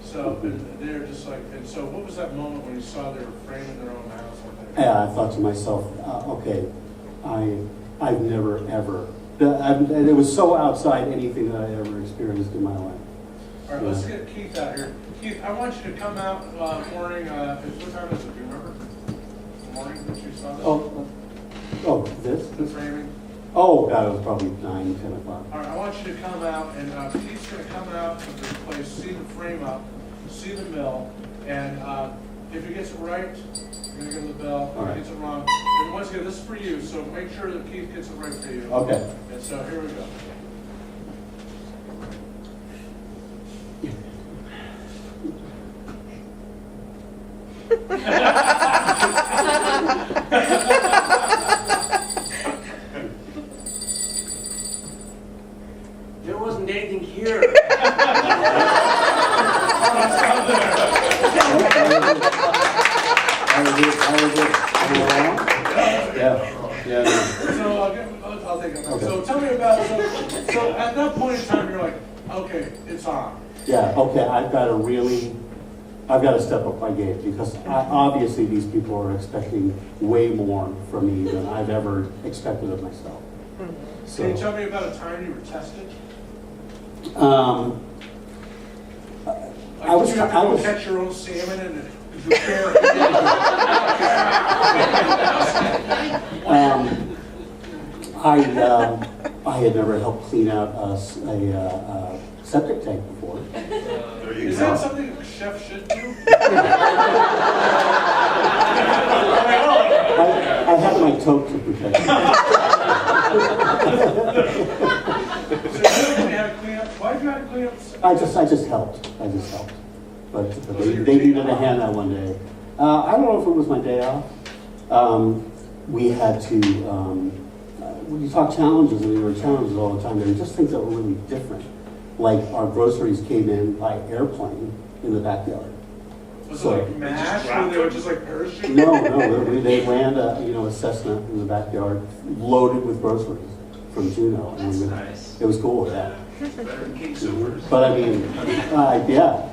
So they're just like, and so what was that moment when you saw they were framing their own house like that? Yeah, I thought to myself, okay, I've never, ever, and it was so outside anything that I ever experienced in my life. All right, let's get Keith out here. Keith, I want you to come out morning, what time is it, do you remember? Morning that you saw this? Oh, this? The framing? Oh, God, it was probably 9, 10 o'clock. All right, I want you to come out, and Pete's going to come out of this place, see the frame up, see the mill, and if he gets it right, you're going to give him the bell. All If right. he gets it wrong, and once again, this is for you, so make sure that Keith gets it right for you. Okay. And so here we go. There wasn't anything here. Yeah. So I'll take it. Okay. So tell me about, so at that point in time, you're like, okay, it's on. Yeah, okay, I've got to step up my game because obviously these people are expecting way more from me than I've ever expected of myself. Can you tell me about a time you were tested? I was, Did you have to I go was, catch your own salmon and prepare? I had never helped clean out a septic tank before. There you Is go. that something a chef should do? I had my tote to protect it. So you really had to clean up, why did you have to clean up? I just helped. But they needed a hand that one day. I don't know if it was my day off. We had to, when you talk challenges, and there were challenges all the time, there were just things that were really different. Like our groceries came in by airplane in the backyard. Was it like MASH, where they were just like parachuting? No, they landed a Cessna in the backyard loaded with groceries from Juneau. That's nice. It was cool, yeah. Better than King Soopers. But I mean, yeah,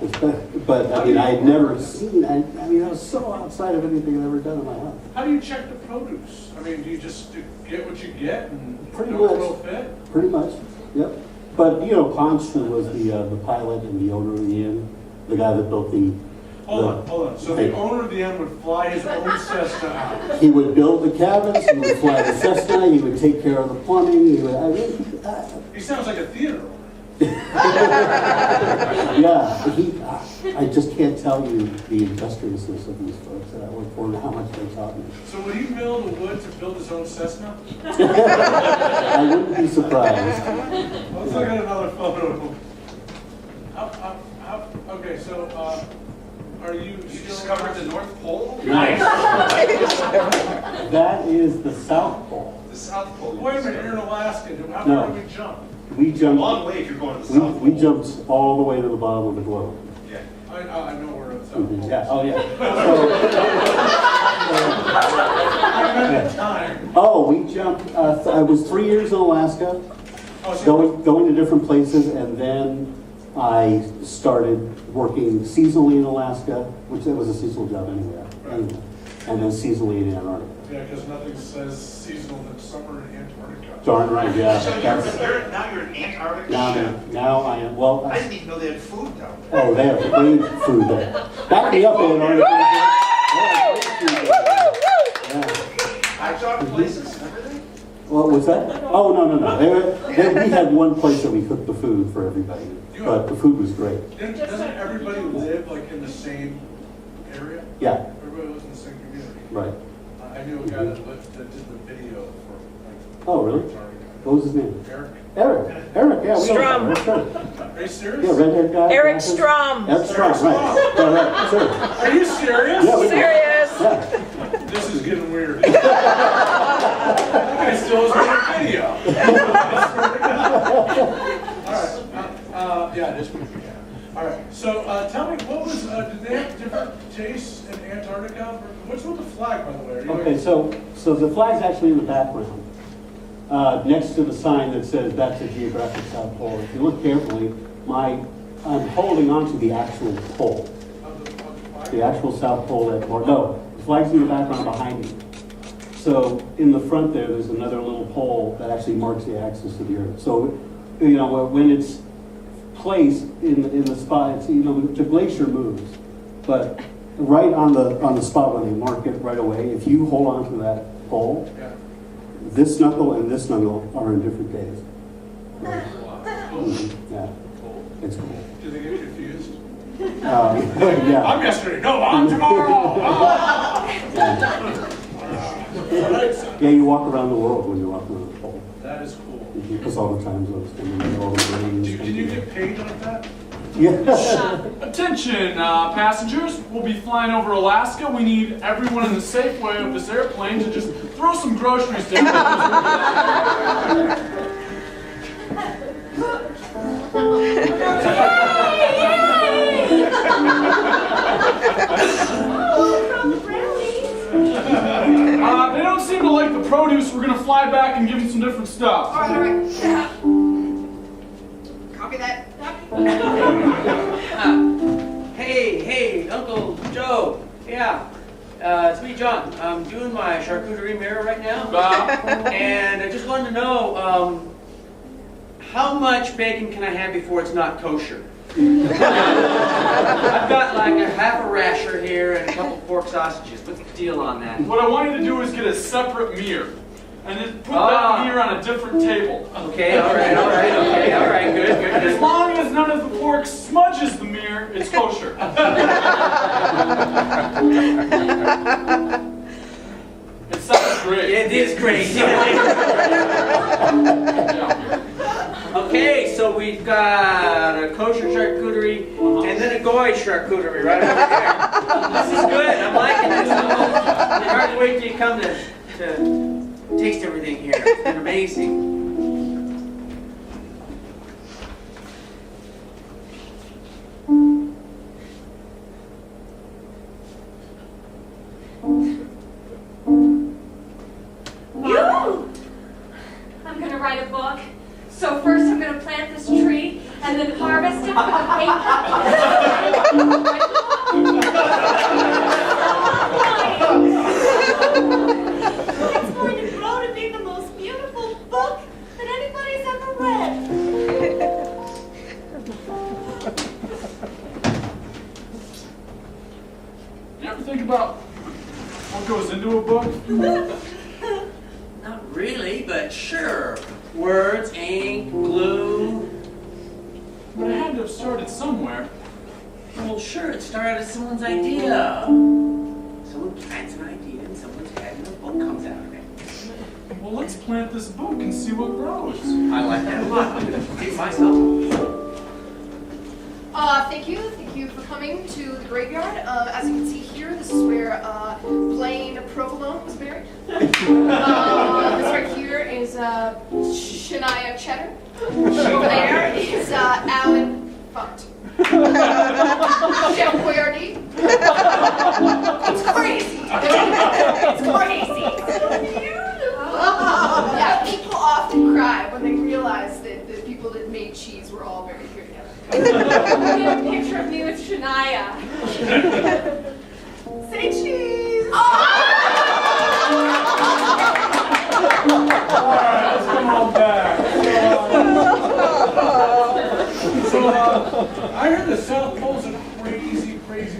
but I mean, I had never seen, I mean, I was so outside of anything I'd ever done in my life. How do you check the produce? I mean, do you just get what you get and Pretty don't much. will fit? Pretty much, yep. But, Ponch, who was the pilot and the owner of the inn, the guy that built Hold on. So the owner of the inn would fly his own Cessna out. he would build the cabins, he would fly the Cessna, he would take care of the plumbing, he would, He sounds like a theater owner. yeah, I just can't tell you the industriousness of these folks that I work for and how much they taught me. So would he mill the wood to build his own Cessna? I wouldn't be surprised. Let's look at another photo. Okay, so are you You still discovered the North Pole? Nice. That is the South Pole. The South Pole. Wait a minute, you're in Alaska. How No. far did we jump? We A jumped. long way if you're going to the South Pole. We jumped all the way to the bottom of the globe. Yeah. I know where it's at. Yeah. Oh yeah. I meant the time. We jumped. I was 3 years in Alaska, Oh, so going to different places, and then I started working seasonally in Alaska, which that was a seasonal job anyway, and then seasonally in Antarctica. yeah, because nothing says seasonal than summer in Antarctica. Darn right, yeah. So That's- now you're an Antarctic chef. now I am. Well, I didn't even know they had food down there. oh, they have great food there. Back me up, Antarctica. Hot dog places and everything? What was that? Oh, no. We had one place that we cooked the food for everybody, but the food was great. Doesn't everybody live like in the same area? Yeah, Everybody lives in the same community. right. I knew a guy that did the video for like. Oh, really? Antarctica. What was his name? Eric. Eric, yeah. Strum. That's right. Are you serious? Yeah, red-haired guy. Eric glasses. Strum. Eric Strum, right. Yeah, right, sure. Are you serious? Yeah, we- Serious. Yeah. This is getting weird. That guy still has a video. All right. Yeah, it is pretty good. All right. So tell me, what was? Did they have different tastes in Antarctica? What's with the flag, by the way? Are you Okay, so the flag's actually in the background, next to the sign that says that's a geographic South Pole. If you look carefully, I'm holding on to the actual pole, of the flag? the actual South Pole that, or no, the flag's in the background behind me. So in the front there's another little pole that actually marks the axis of the Earth. So, when it's placed in the spot, it's, the glacier moves, but right on the spot when they mark it right away, if you hold on to that pole, Yeah. This knuckle and this knuckle are in different days. Wow. Yeah, Cool. it's cool. Do they get confused? Yeah. I'm yesterday. No, I'm tomorrow. Yeah, you walk around the world when you're walking around the pole. That is cool. Because all the time zones, and all the brains. Did you get paid like that? Yeah. Attention, passengers. We'll be flying over Alaska. We need everyone in the safe way of this airplane to just throw some groceries down. They don't seem to like the produce. We're gonna fly back and give them some different stuff. All right. Copy that. Hey, Uncle Joe. Yeah, it's me, John. I'm doing my charcuterie mirror right now. And I just wanted to know, how much bacon can I have before it's not kosher? I've got like a half a rasher here and a couple pork sausages. What's the deal on that? What I want you to do is get a separate mirror. And then put that mirror on a different table. Okay, all right, good. And as long as none of the pork smudges the mirror, it's kosher. It sounds great. It is great. Okay, so we've got a kosher charcuterie and then a goy charcuterie right over there. This is good. I'm liking this. I hardly wait till you come to taste everything here. It's been amazing. I'm gonna write a book. So first I'm gonna plant this tree and then harvest it for the It's going to grow to be the most beautiful book that anybody's ever read. You ever think about what goes into a book? Not really, but sure. Words, ink, glue. But it had to have started somewhere. Well, sure, it started as someone's idea. Someone plants an idea in someone's head and a book comes out of it. Well, let's plant this book and see what grows. I like that a lot. I'm going to do myself. Thank you for coming to the graveyard. As you can see here, this is where plain provolone was buried. This right here is Shania Cheddar. Over there is Alan Font. Jeff Boyardee. It's crazy. It's crazy. Yeah, people often cry when they realize that the people that made cheese were all buried here together. Get a picture of me with Shania. Say cheese. Alright, let's come on back. So, I heard the South Pole's a crazy place.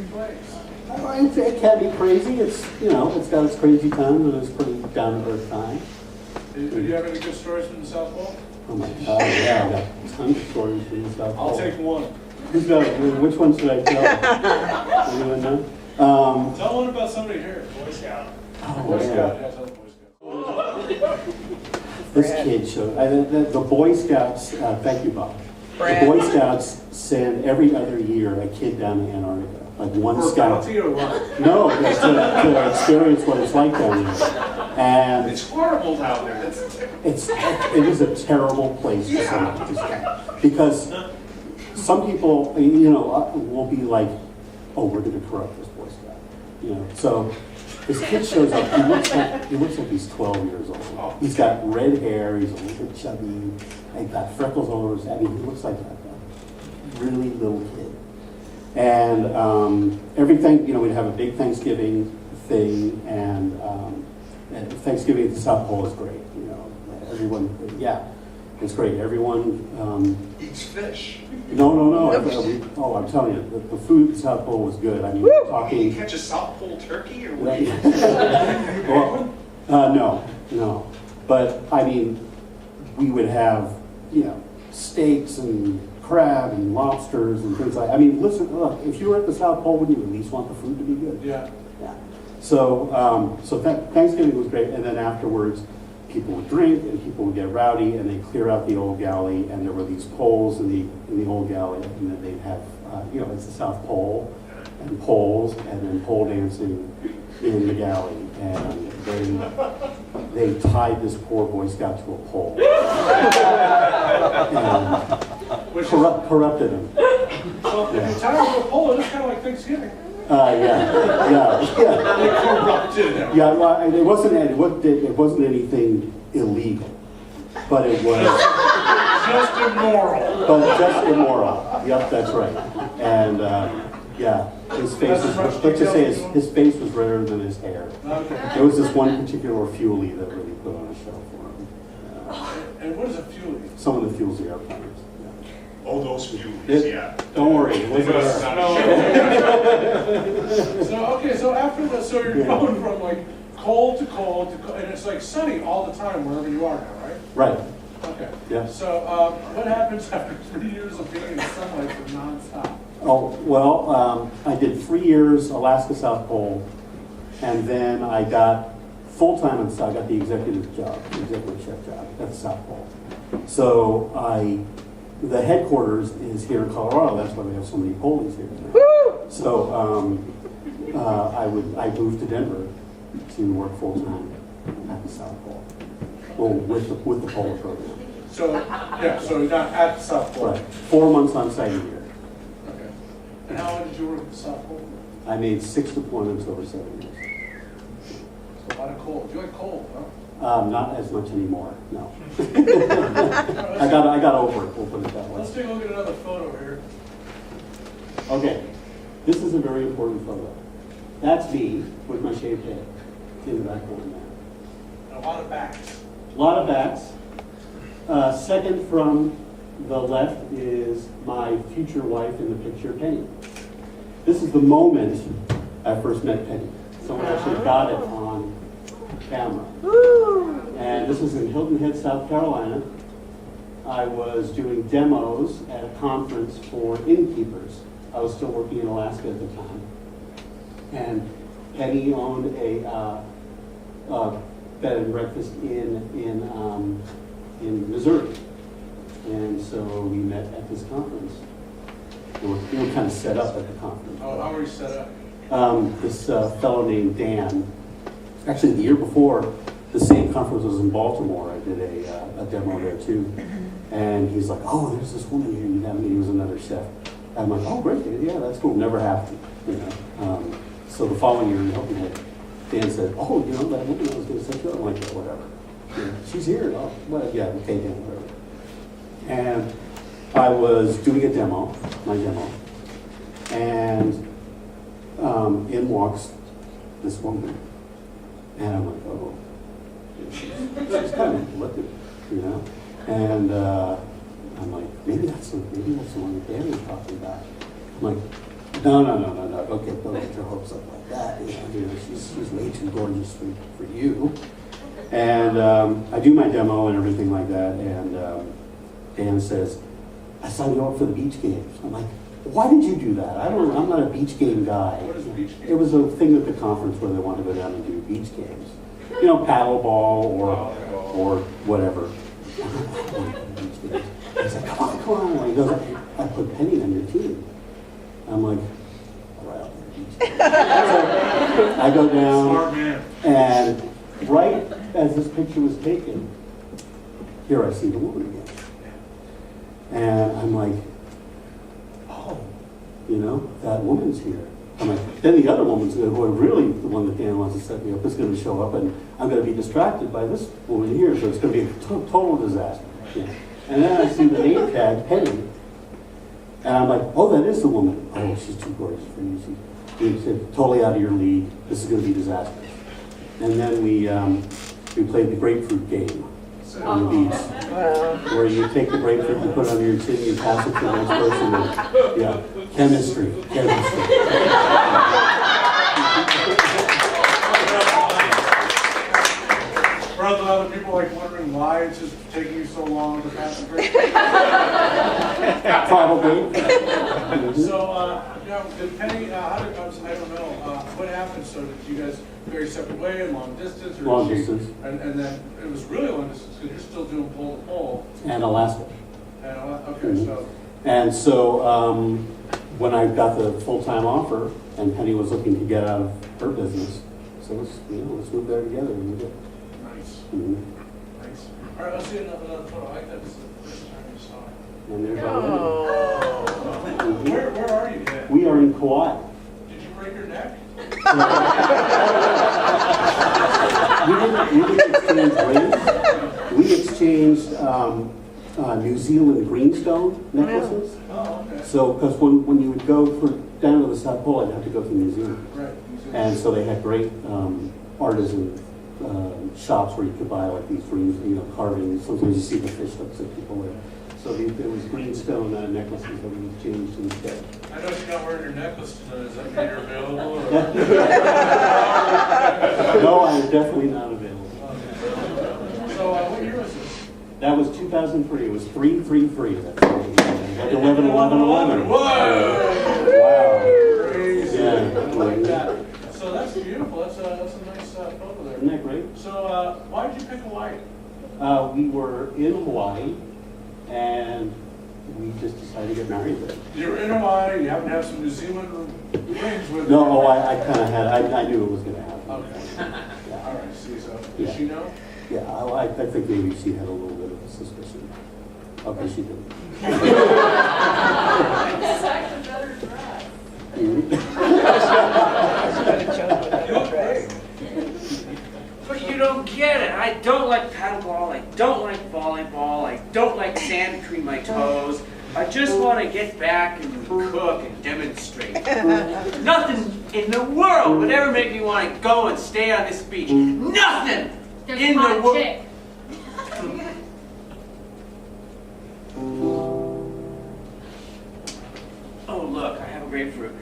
It can be crazy. It's, it's got its crazy times and it's pretty down to earth time. Do you have any good stories from the South Pole? Oh my God, yeah, I've got tons of stories from the South Pole. I'll take one. Who's got it? Which one should I tell? Anyone know? Tell one about somebody here. Boy Scout. Oh, Boy yeah. Scout, yeah, tell the Boy Scout. This kid showed, the Boy Scouts, thank you, Bob. The Boy Scouts send every other year a kid down to Antarctica. Like one For scout. bounty or what? No, it's to experience what it's like down there. And It's horrible down there. it is a terrible place to send this guy. Because some people, will be like, oh, we're going to corrupt this Boy Scout. So this kid shows up, he looks like he's 12 years old. He's got red hair, he's a little bit chubby, he's got freckles all over his head. I mean, he looks like a really little kid. And everything, we'd have a big Thanksgiving thing, and Thanksgiving at the South Pole is great. Everyone, it's great. Everyone Eats fish. No. I'm telling you, the food at the South Pole was good. I mean, we're Can you talking. catch a South Pole turkey or what? Well, no. But, I mean, we would have, you know, steaks and crab and lobsters and things like, I mean, listen, look, if you were at the South Pole, wouldn't you at least want the food to be good? Yeah. Yeah. So, Thanksgiving was great, and then afterwards, people would drink and people would get rowdy, and they'd clear out the old galley, and there were these poles in the old galley, and then they'd have, you know, it's the South Pole, and poles, and then pole dancing in the galley, and they tied this poor Boy Scout to a pole. And corrupted him. Well, if you're tired of a pole, it's kind of like Thanksgiving. Yeah. They corrupted him. Yeah, well, it wasn't anything illegal, but it was Just immoral. just immoral. Yep, that's right. And yeah, his face was, let's just say his face was redder than his hair. Okay. There was this one particular fuelie that really put on a show for him. And what is a fuelie? Some of the fuels the airplanes. Oh, those fuels, yeah. Don't worry, it wasn't us. So after this, so you're going from like cold to cold, and it's like sunny all the time wherever you are now, right? Right. Okay. Yeah. So what happens after 3 years of being in sunlight for nonstop? Oh, well, I did 3 years Alaska South Pole, and then I got full-time, I got the executive job, the executive chef job at the South Pole. So the headquarters is here in Colorado, that's why we have so many polies here tonight. So I moved to Denver to work full-time at the South Pole, well, with the pole program. So, yeah, so you're not at the South Pole. Right, 4 months on site a year. Okay. And how long did you work at the South Pole? I made 6 deployments over 7 years. So a lot of cold. You like cold, huh? Not as much anymore, no. I got over it, we'll put it that way. Let's take a look at another photo here. Okay, this is a very important photo. That's me with my shaved head in the background there. And a lot of backs. A lot of backs. Second from the left is my future wife in the picture, Penny. This is the moment I first met Penny. Someone actually got it on camera. And this is in Hilton Head, South Carolina. I was doing demos at a conference for innkeepers. I was still working in Alaska at the time. And Penny owned a bed and breakfast in Missouri. And so we met at this conference. We were kind of set up at the conference. Oh, how were you set up? This fellow named Dan. Actually, the year before, the same conference was in Baltimore. I did a demo there too. And he's like, oh, there's this woman here you have. He was another chef. And I'm like, oh, great, yeah, that's cool. Never happened, you know. So the following year in Hilton Head, Dan said, oh, you know, that woman I was going to set you up. I'm like, yeah, whatever. Yeah, she's here. Oh, well, yeah, okay, Dan, whatever. And I was doing a demo, my demo, and in walks this woman. And I'm like, oh, she's kind of looking, you know? And I'm like, maybe that's the one that Dan was talking about. I'm like, no. Okay, don't get your hopes up like that. You know, she's way too gorgeous for you. And I do my demo and everything like that. And Dan says, I signed you up for the beach games. I'm like, why did you do that? I'm not a beach game guy. What is a beach game? It was a thing at the conference where they wanted to go down and do beach games. You know, paddleball or whatever. He's like, come on. And he goes, I put Penny on your team. I'm like, all right, I'll do the beach game. So I go down, Smart man. and right as this picture was taken, here I see the woman again. And I'm like, oh, you know, that woman's here. I'm like, then the other woman's who are really the one that Dan wants to set me up is going to show up, and I'm going to be distracted by this woman here, so it's going to be a total disaster. Yeah. And then I see the name tag, Penny, and I'm like, oh, that is the woman. Oh, she's too gorgeous for you. She said, totally out of your league. This is going to be disastrous. And then we played the grapefruit game on the beach, where you take the grapefruit, you put it under your chin, you pass it to the next person, and, yeah, chemistry. We're on the other people like wondering why it's just taking you so long to pass the grade? Probably. So, did Penny, how did, I don't know, what happened? So did you guys very separate way, long distance? Or Long did she- distance. And then it was really long distance because you're still doing pole to pole. And Alaska. And, okay, so, And so when I got the full-time offer, and Penny was looking to get out of her business, so let's move there together, and we did. nice, Mhm. nice. All right, let's see another photo. I like that. This is the first time you saw it. And there's our Where are you? Yeah. We are in Kauai. Did you break your neck? We didn't exchange rings. We exchanged New Zealand greenstone necklaces. Oh, okay. So, because when you would go down to the South Pole, I'd have to go through New Zealand. Right. And so they had great artisan shops where you could buy like these rings, carvings. Sometimes you see the fish hooks that people wear. So there was greenstone necklaces that we exchanged instead. I know you're not wearing your necklace tonight. Is that made her available? Or? No, I'm definitely not available. So, what year was this? That was 2003. It was 333. That's like 11, 11, 11. Whoa! Wow. Crazy. Yeah. I like that. So that's beautiful. That's a nice photo there. Isn't that great? So, why did you pick Hawaii? We were in Hawaii, and we just decided to get married there. You were in Hawaii. You happen to have some New Zealand rings with you. No, I kind of had. I knew it was going to happen. Okay. Yeah. All right. See, so Yeah. did she know? Yeah, I think maybe she had a little bit of a suspicion. Okay, she did. You look great. But you don't get it. I don't like paddleball. I don't like volleyball. I don't like sand between my toes. I just want to get back and cook and demonstrate. Nothing in the world would ever make me want to go and stay on this beach. Nothing There's in a the hot world. chick. Oh, look, I have a grapefruit.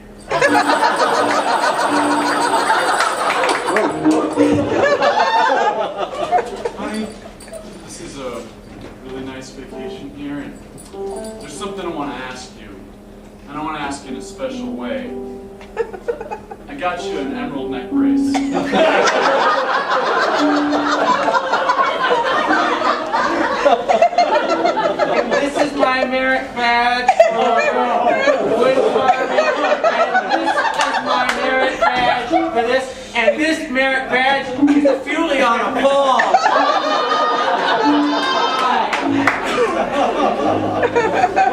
Honey, this is a really nice vacation here, and there's something I want to ask you. And I want to ask you in a special way. I got you an emerald neck brace. And this is my merit badge for wood carving. And this is my merit badge for this. And this merit badge is a fuelie on a pole.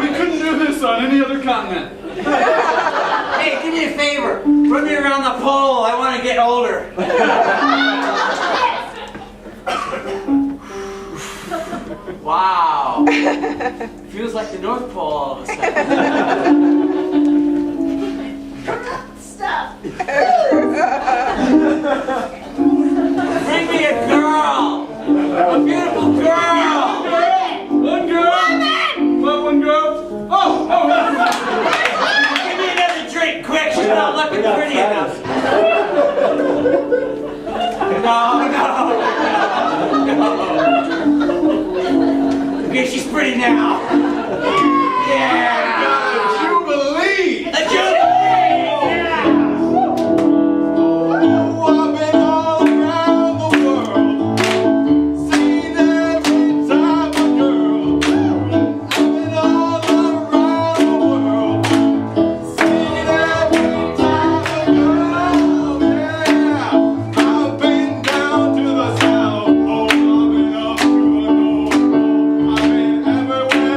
We couldn't do this on any other continent. Hey, do me a favor. Run me around the pole. I want to get older. Wow. Feels like the North Pole all of a sudden. Stop. Bring me a girl. A beautiful girl. One girl. What, one girl? Oh. Give me another drink, quick. She's not looking pretty enough. No. Okay, she's pretty now. Yeah. Jubilee! A jubilee. Yeah. Oh, I've been all around the world, seen every type of girl. I've been all around the world, seen every type of girl. Yeah, I've been down to the south, oh, I've been up to the north, I've been everywhere.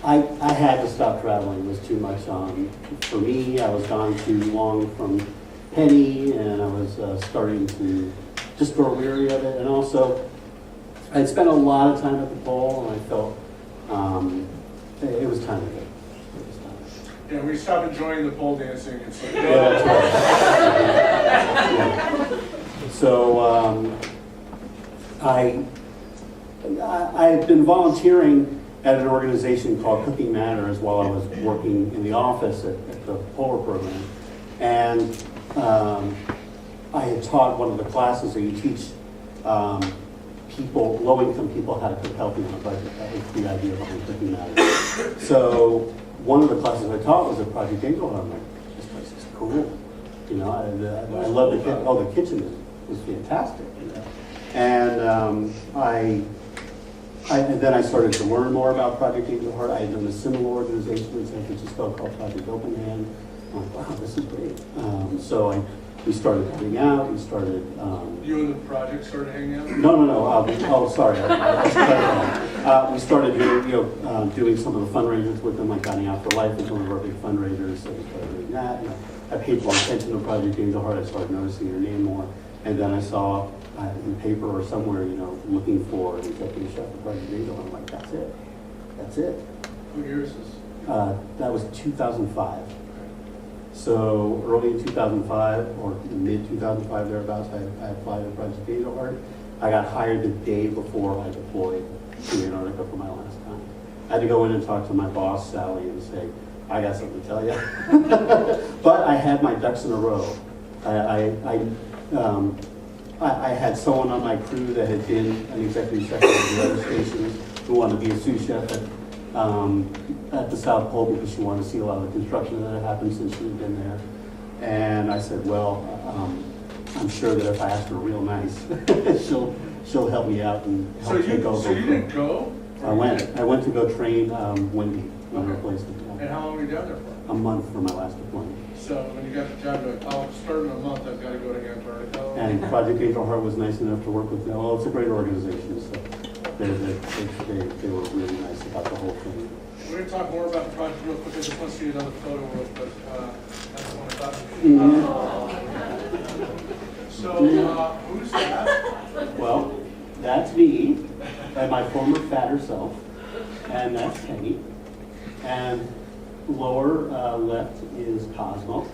I had to stop traveling. It was too much for me. I was gone too long from Penny, and I was starting to just grow weary of it. And also, I'd spent a lot of time at the pole, and I felt it was time to go. Yeah, we stopped enjoying the pole dancing. It's like, Yeah, that's right. Yeah. So I had been volunteering at an organization called Cooking Matters while I was working in the office at the Polar program. And I had taught one of the classes that you teach people, low-income people, how to cook healthy on a budget. That was the idea behind Cooking Matters. So one of the classes I taught was at Project Angel Heart. I'm like, this place is cool. You know, I love the kitchen. Oh, the kitchen was fantastic. You know? And and then I started to learn more about Project Angel Heart. I had done a similar organization in San Francisco called Project Open Hand. I'm like, wow, this is great. So we started coming out. We started. You and the project started hanging out? No. Sorry. We started doing some of the fundraisers with them, like Dining Out for Life was one of our big fundraisers. So we started doing that. And I paid more attention to Project Angel Heart. I started noticing your name more. And then I saw in paper or somewhere, looking for an executive chef for Project Angel. I'm like, that's it. That's it. What year is this? That was 2005. So early in 2005 or mid 2005 thereabouts, I applied to Project Angel Heart. I got hired the day before I deployed to Antarctica for my last time. I had to go in and talk to my boss, Sally, and say, I got something to tell you. But I had my ducks in a row. I had someone on my crew that had been an executive chef at the other stations who wanted to be a sous chef at the South Pole because she wanted to see a lot of the construction that had happened since she had been there. And I said, well, I'm sure that if I ask her real nice, she'll help me out and help take over. So you didn't go? I went to go train Wendy on replacement. And how long were you down there for? A month for my last deployment. So when you got the job, you're like, I'll start in a month, I've got to go to Antarctica. And Project Angel Heart was nice enough to work with them. Well, it's a great organization, so they were really nice about the whole thing. We're going to talk more about the project real quick. I just want to see another photo real quick. That's the one I thought. So who's that? Well, that's me and my former fatter self, and that's Penny. And lower left is Cosmo,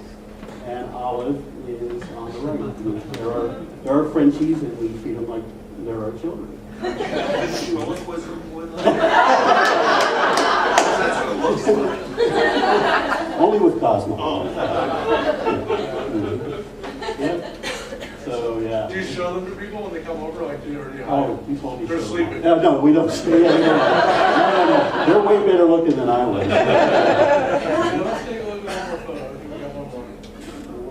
and Olive is on the right. There are Frenchies, and we treat them like they're our children. That's what it looks like. Only with Cosmo. Oh. Yeah. So yeah. Do you show them to people when they come over, like do you already hide? Oh, you told me. They're so. sleeping. No, we don't. No. They're way better looking than I was. Let's take a look at one more photo. I think we got one more.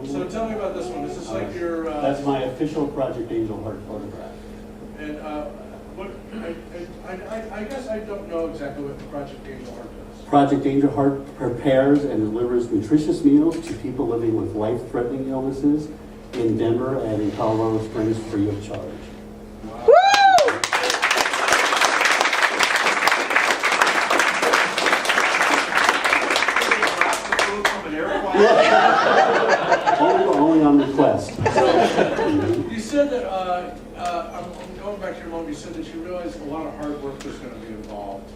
So tell me about this one. Is this like your... That's my official Project Angel Heart photograph. And what? I guess I don't know exactly what the Project Angel Heart does. Project Angel Heart prepares and delivers nutritious meals to people living with life-threatening illnesses in Denver and in Colorado Springs free of charge. Wow. Only on request. You said that, I'm going back to your mom, you said that you realized a lot of hard work was going to be involved.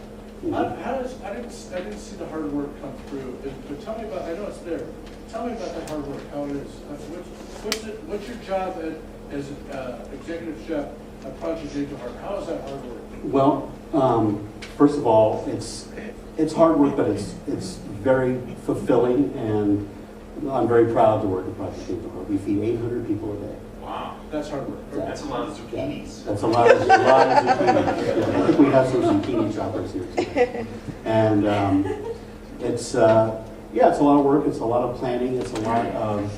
I didn't see the hard work come through, but tell me about, I know it's there, tell me about the hard work, how it is. What's your job as executive chef at Project Angel Heart? How is that hard work? Well, first of all, it's hard work, but it's very fulfilling, and I'm very proud to work at Project Angel Heart. We feed 800 people a day. Wow. That's hard work. That's a lot of zucchinis. That's a lot of zucchinis. Yeah, I think we have some zucchini choppers here too. And it's a lot of work. It's a lot of planning. It's a lot of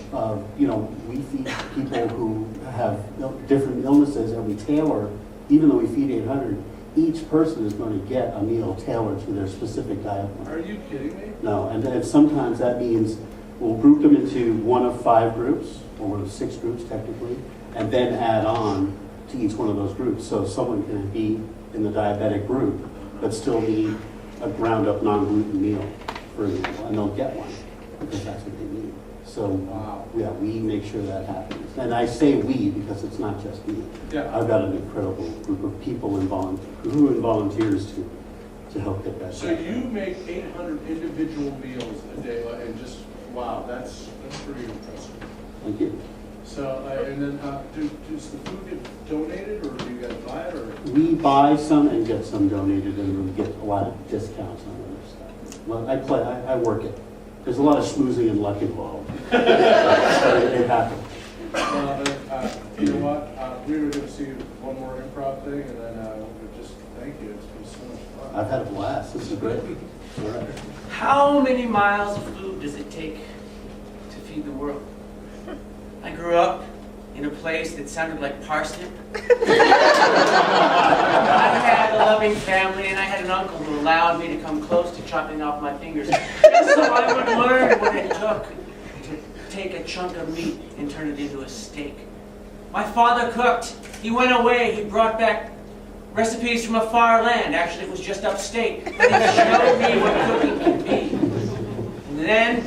we feed people who have different illnesses, and we tailor, even though we feed 800, each person is going to get a meal tailored to their specific diet plan. Are you kidding me? No, and sometimes that means we'll group them into one of 5 groups, or one of 6 groups technically, and then add on to each one of those groups. So someone can be in the diabetic group, but still need a ground up non-gluten meal for a meal, and they'll get one because that's what they need. So yeah, we make sure that happens. And I say we because it's not just me. Yeah. I've got an incredible group of people who volunteers to help get that So done. you make 800 individual meals a day, and just, wow, that's pretty impressive. Thank you. So, and then, does the food get donated, or do you guys buy it, or? We buy some and get some donated, and we get a lot of discounts on other stuff. Well, I work it. There's a lot of schmoozing and luck involved. It happens. You know what? We were going to see one more improv thing, and then just thank you. It's been so much fun. I've had a blast. This is great. All right. How many miles of food does it take to feed the world? I grew up in a place that sounded like parsnip. I had a loving family, and I had an uncle who allowed me to come close to chopping off my fingers, just so I would learn what it took to take a chunk of meat and turn it into a steak. My father cooked. He went away. He brought back recipes from a far land. Actually, it was just upstate. But he showed me what cooking can be. And then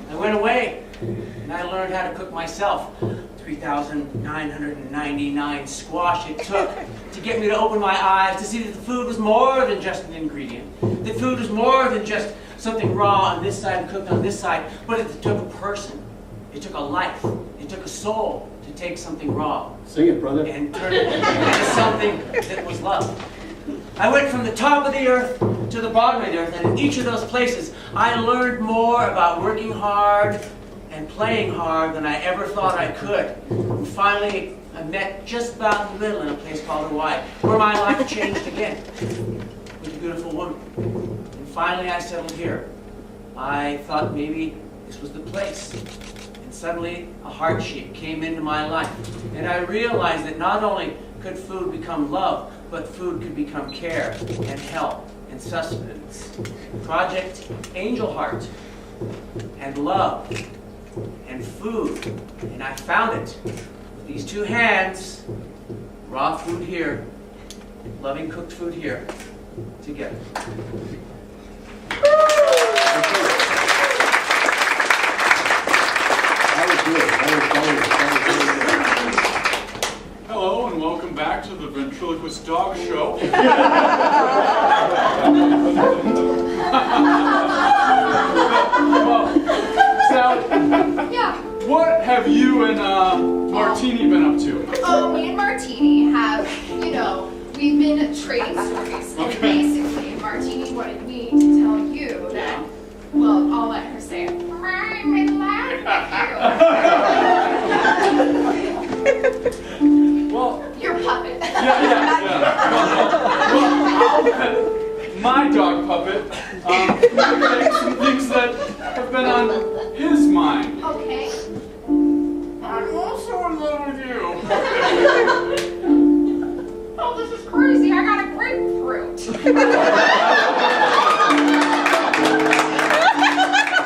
I went away, and I learned how to cook myself. 3,999 squash it took to get me to open my eyes, to see that the food was more than just an ingredient. That food was more than just something raw on this side and cooked on this side, but it took a person. It took a life. It took a soul to take something raw Sing it, brother. and turn it into something that was love. I went from the top of the earth to the bottom of the earth, and in each of those places, I learned more about working hard and playing hard than I ever thought I could. And finally, I met just about in the middle in a place called Hawaii, where my life changed again with a beautiful woman. And finally, I settled here. I thought maybe this was the place. And suddenly, a heart-shape came into my life. And I realized that not only could food become love, but food could become care and help and sustenance. Project Angel Heart and love and food, and I found it with these two hands, raw food here, loving cooked food here, together. Hello and welcome back to the Ventriloquist Dog Show. Sally, Yeah. what have you and Martini been up to? Oh, me and Martini have, we've been trading stories. And Okay. basically, Martini wanted me to tell you that, well, I'll let her say it. I'm in love with you. Well, Your puppet. yeah. Well, my dog puppet makes some things that have been on his mind. Okay. I'm also in love with you. Oh, this is crazy. I got a grapefruit.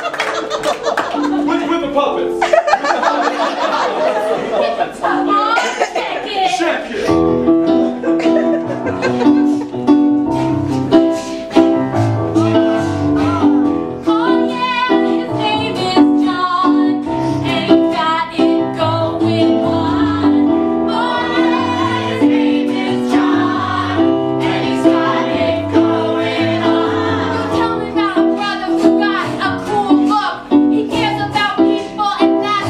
With the puppets. Oh, check it. Check it. Oh yeah, his name is John, and he's got it going on. Oh yeah, his name is John, and he's got it going on. You tell me about a brother who got a cool look. He cares about people, and that's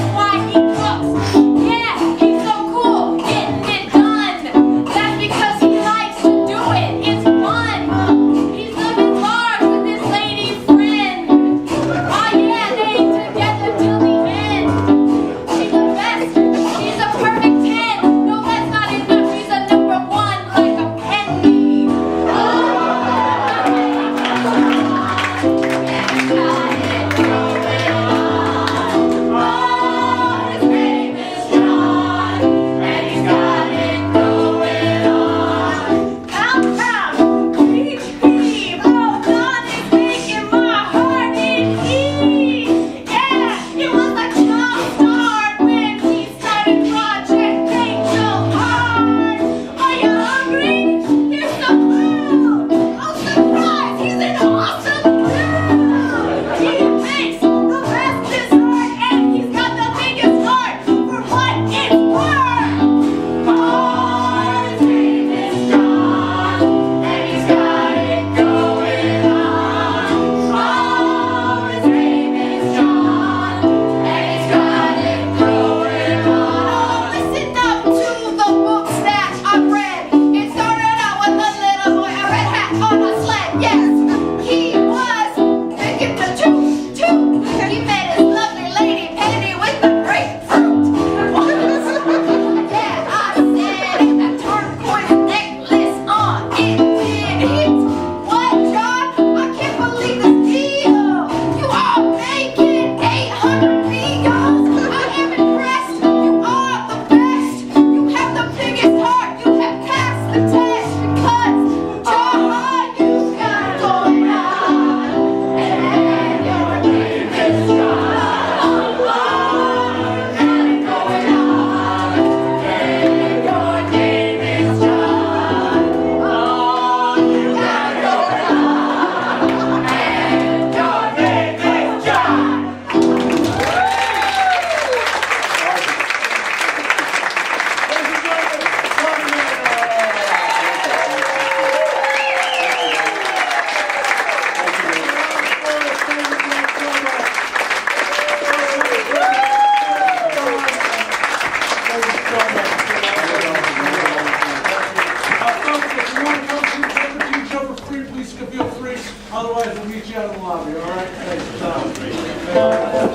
free. Otherwise, we'll meet you out in the lobby, all right? Thanks.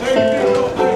Thank you.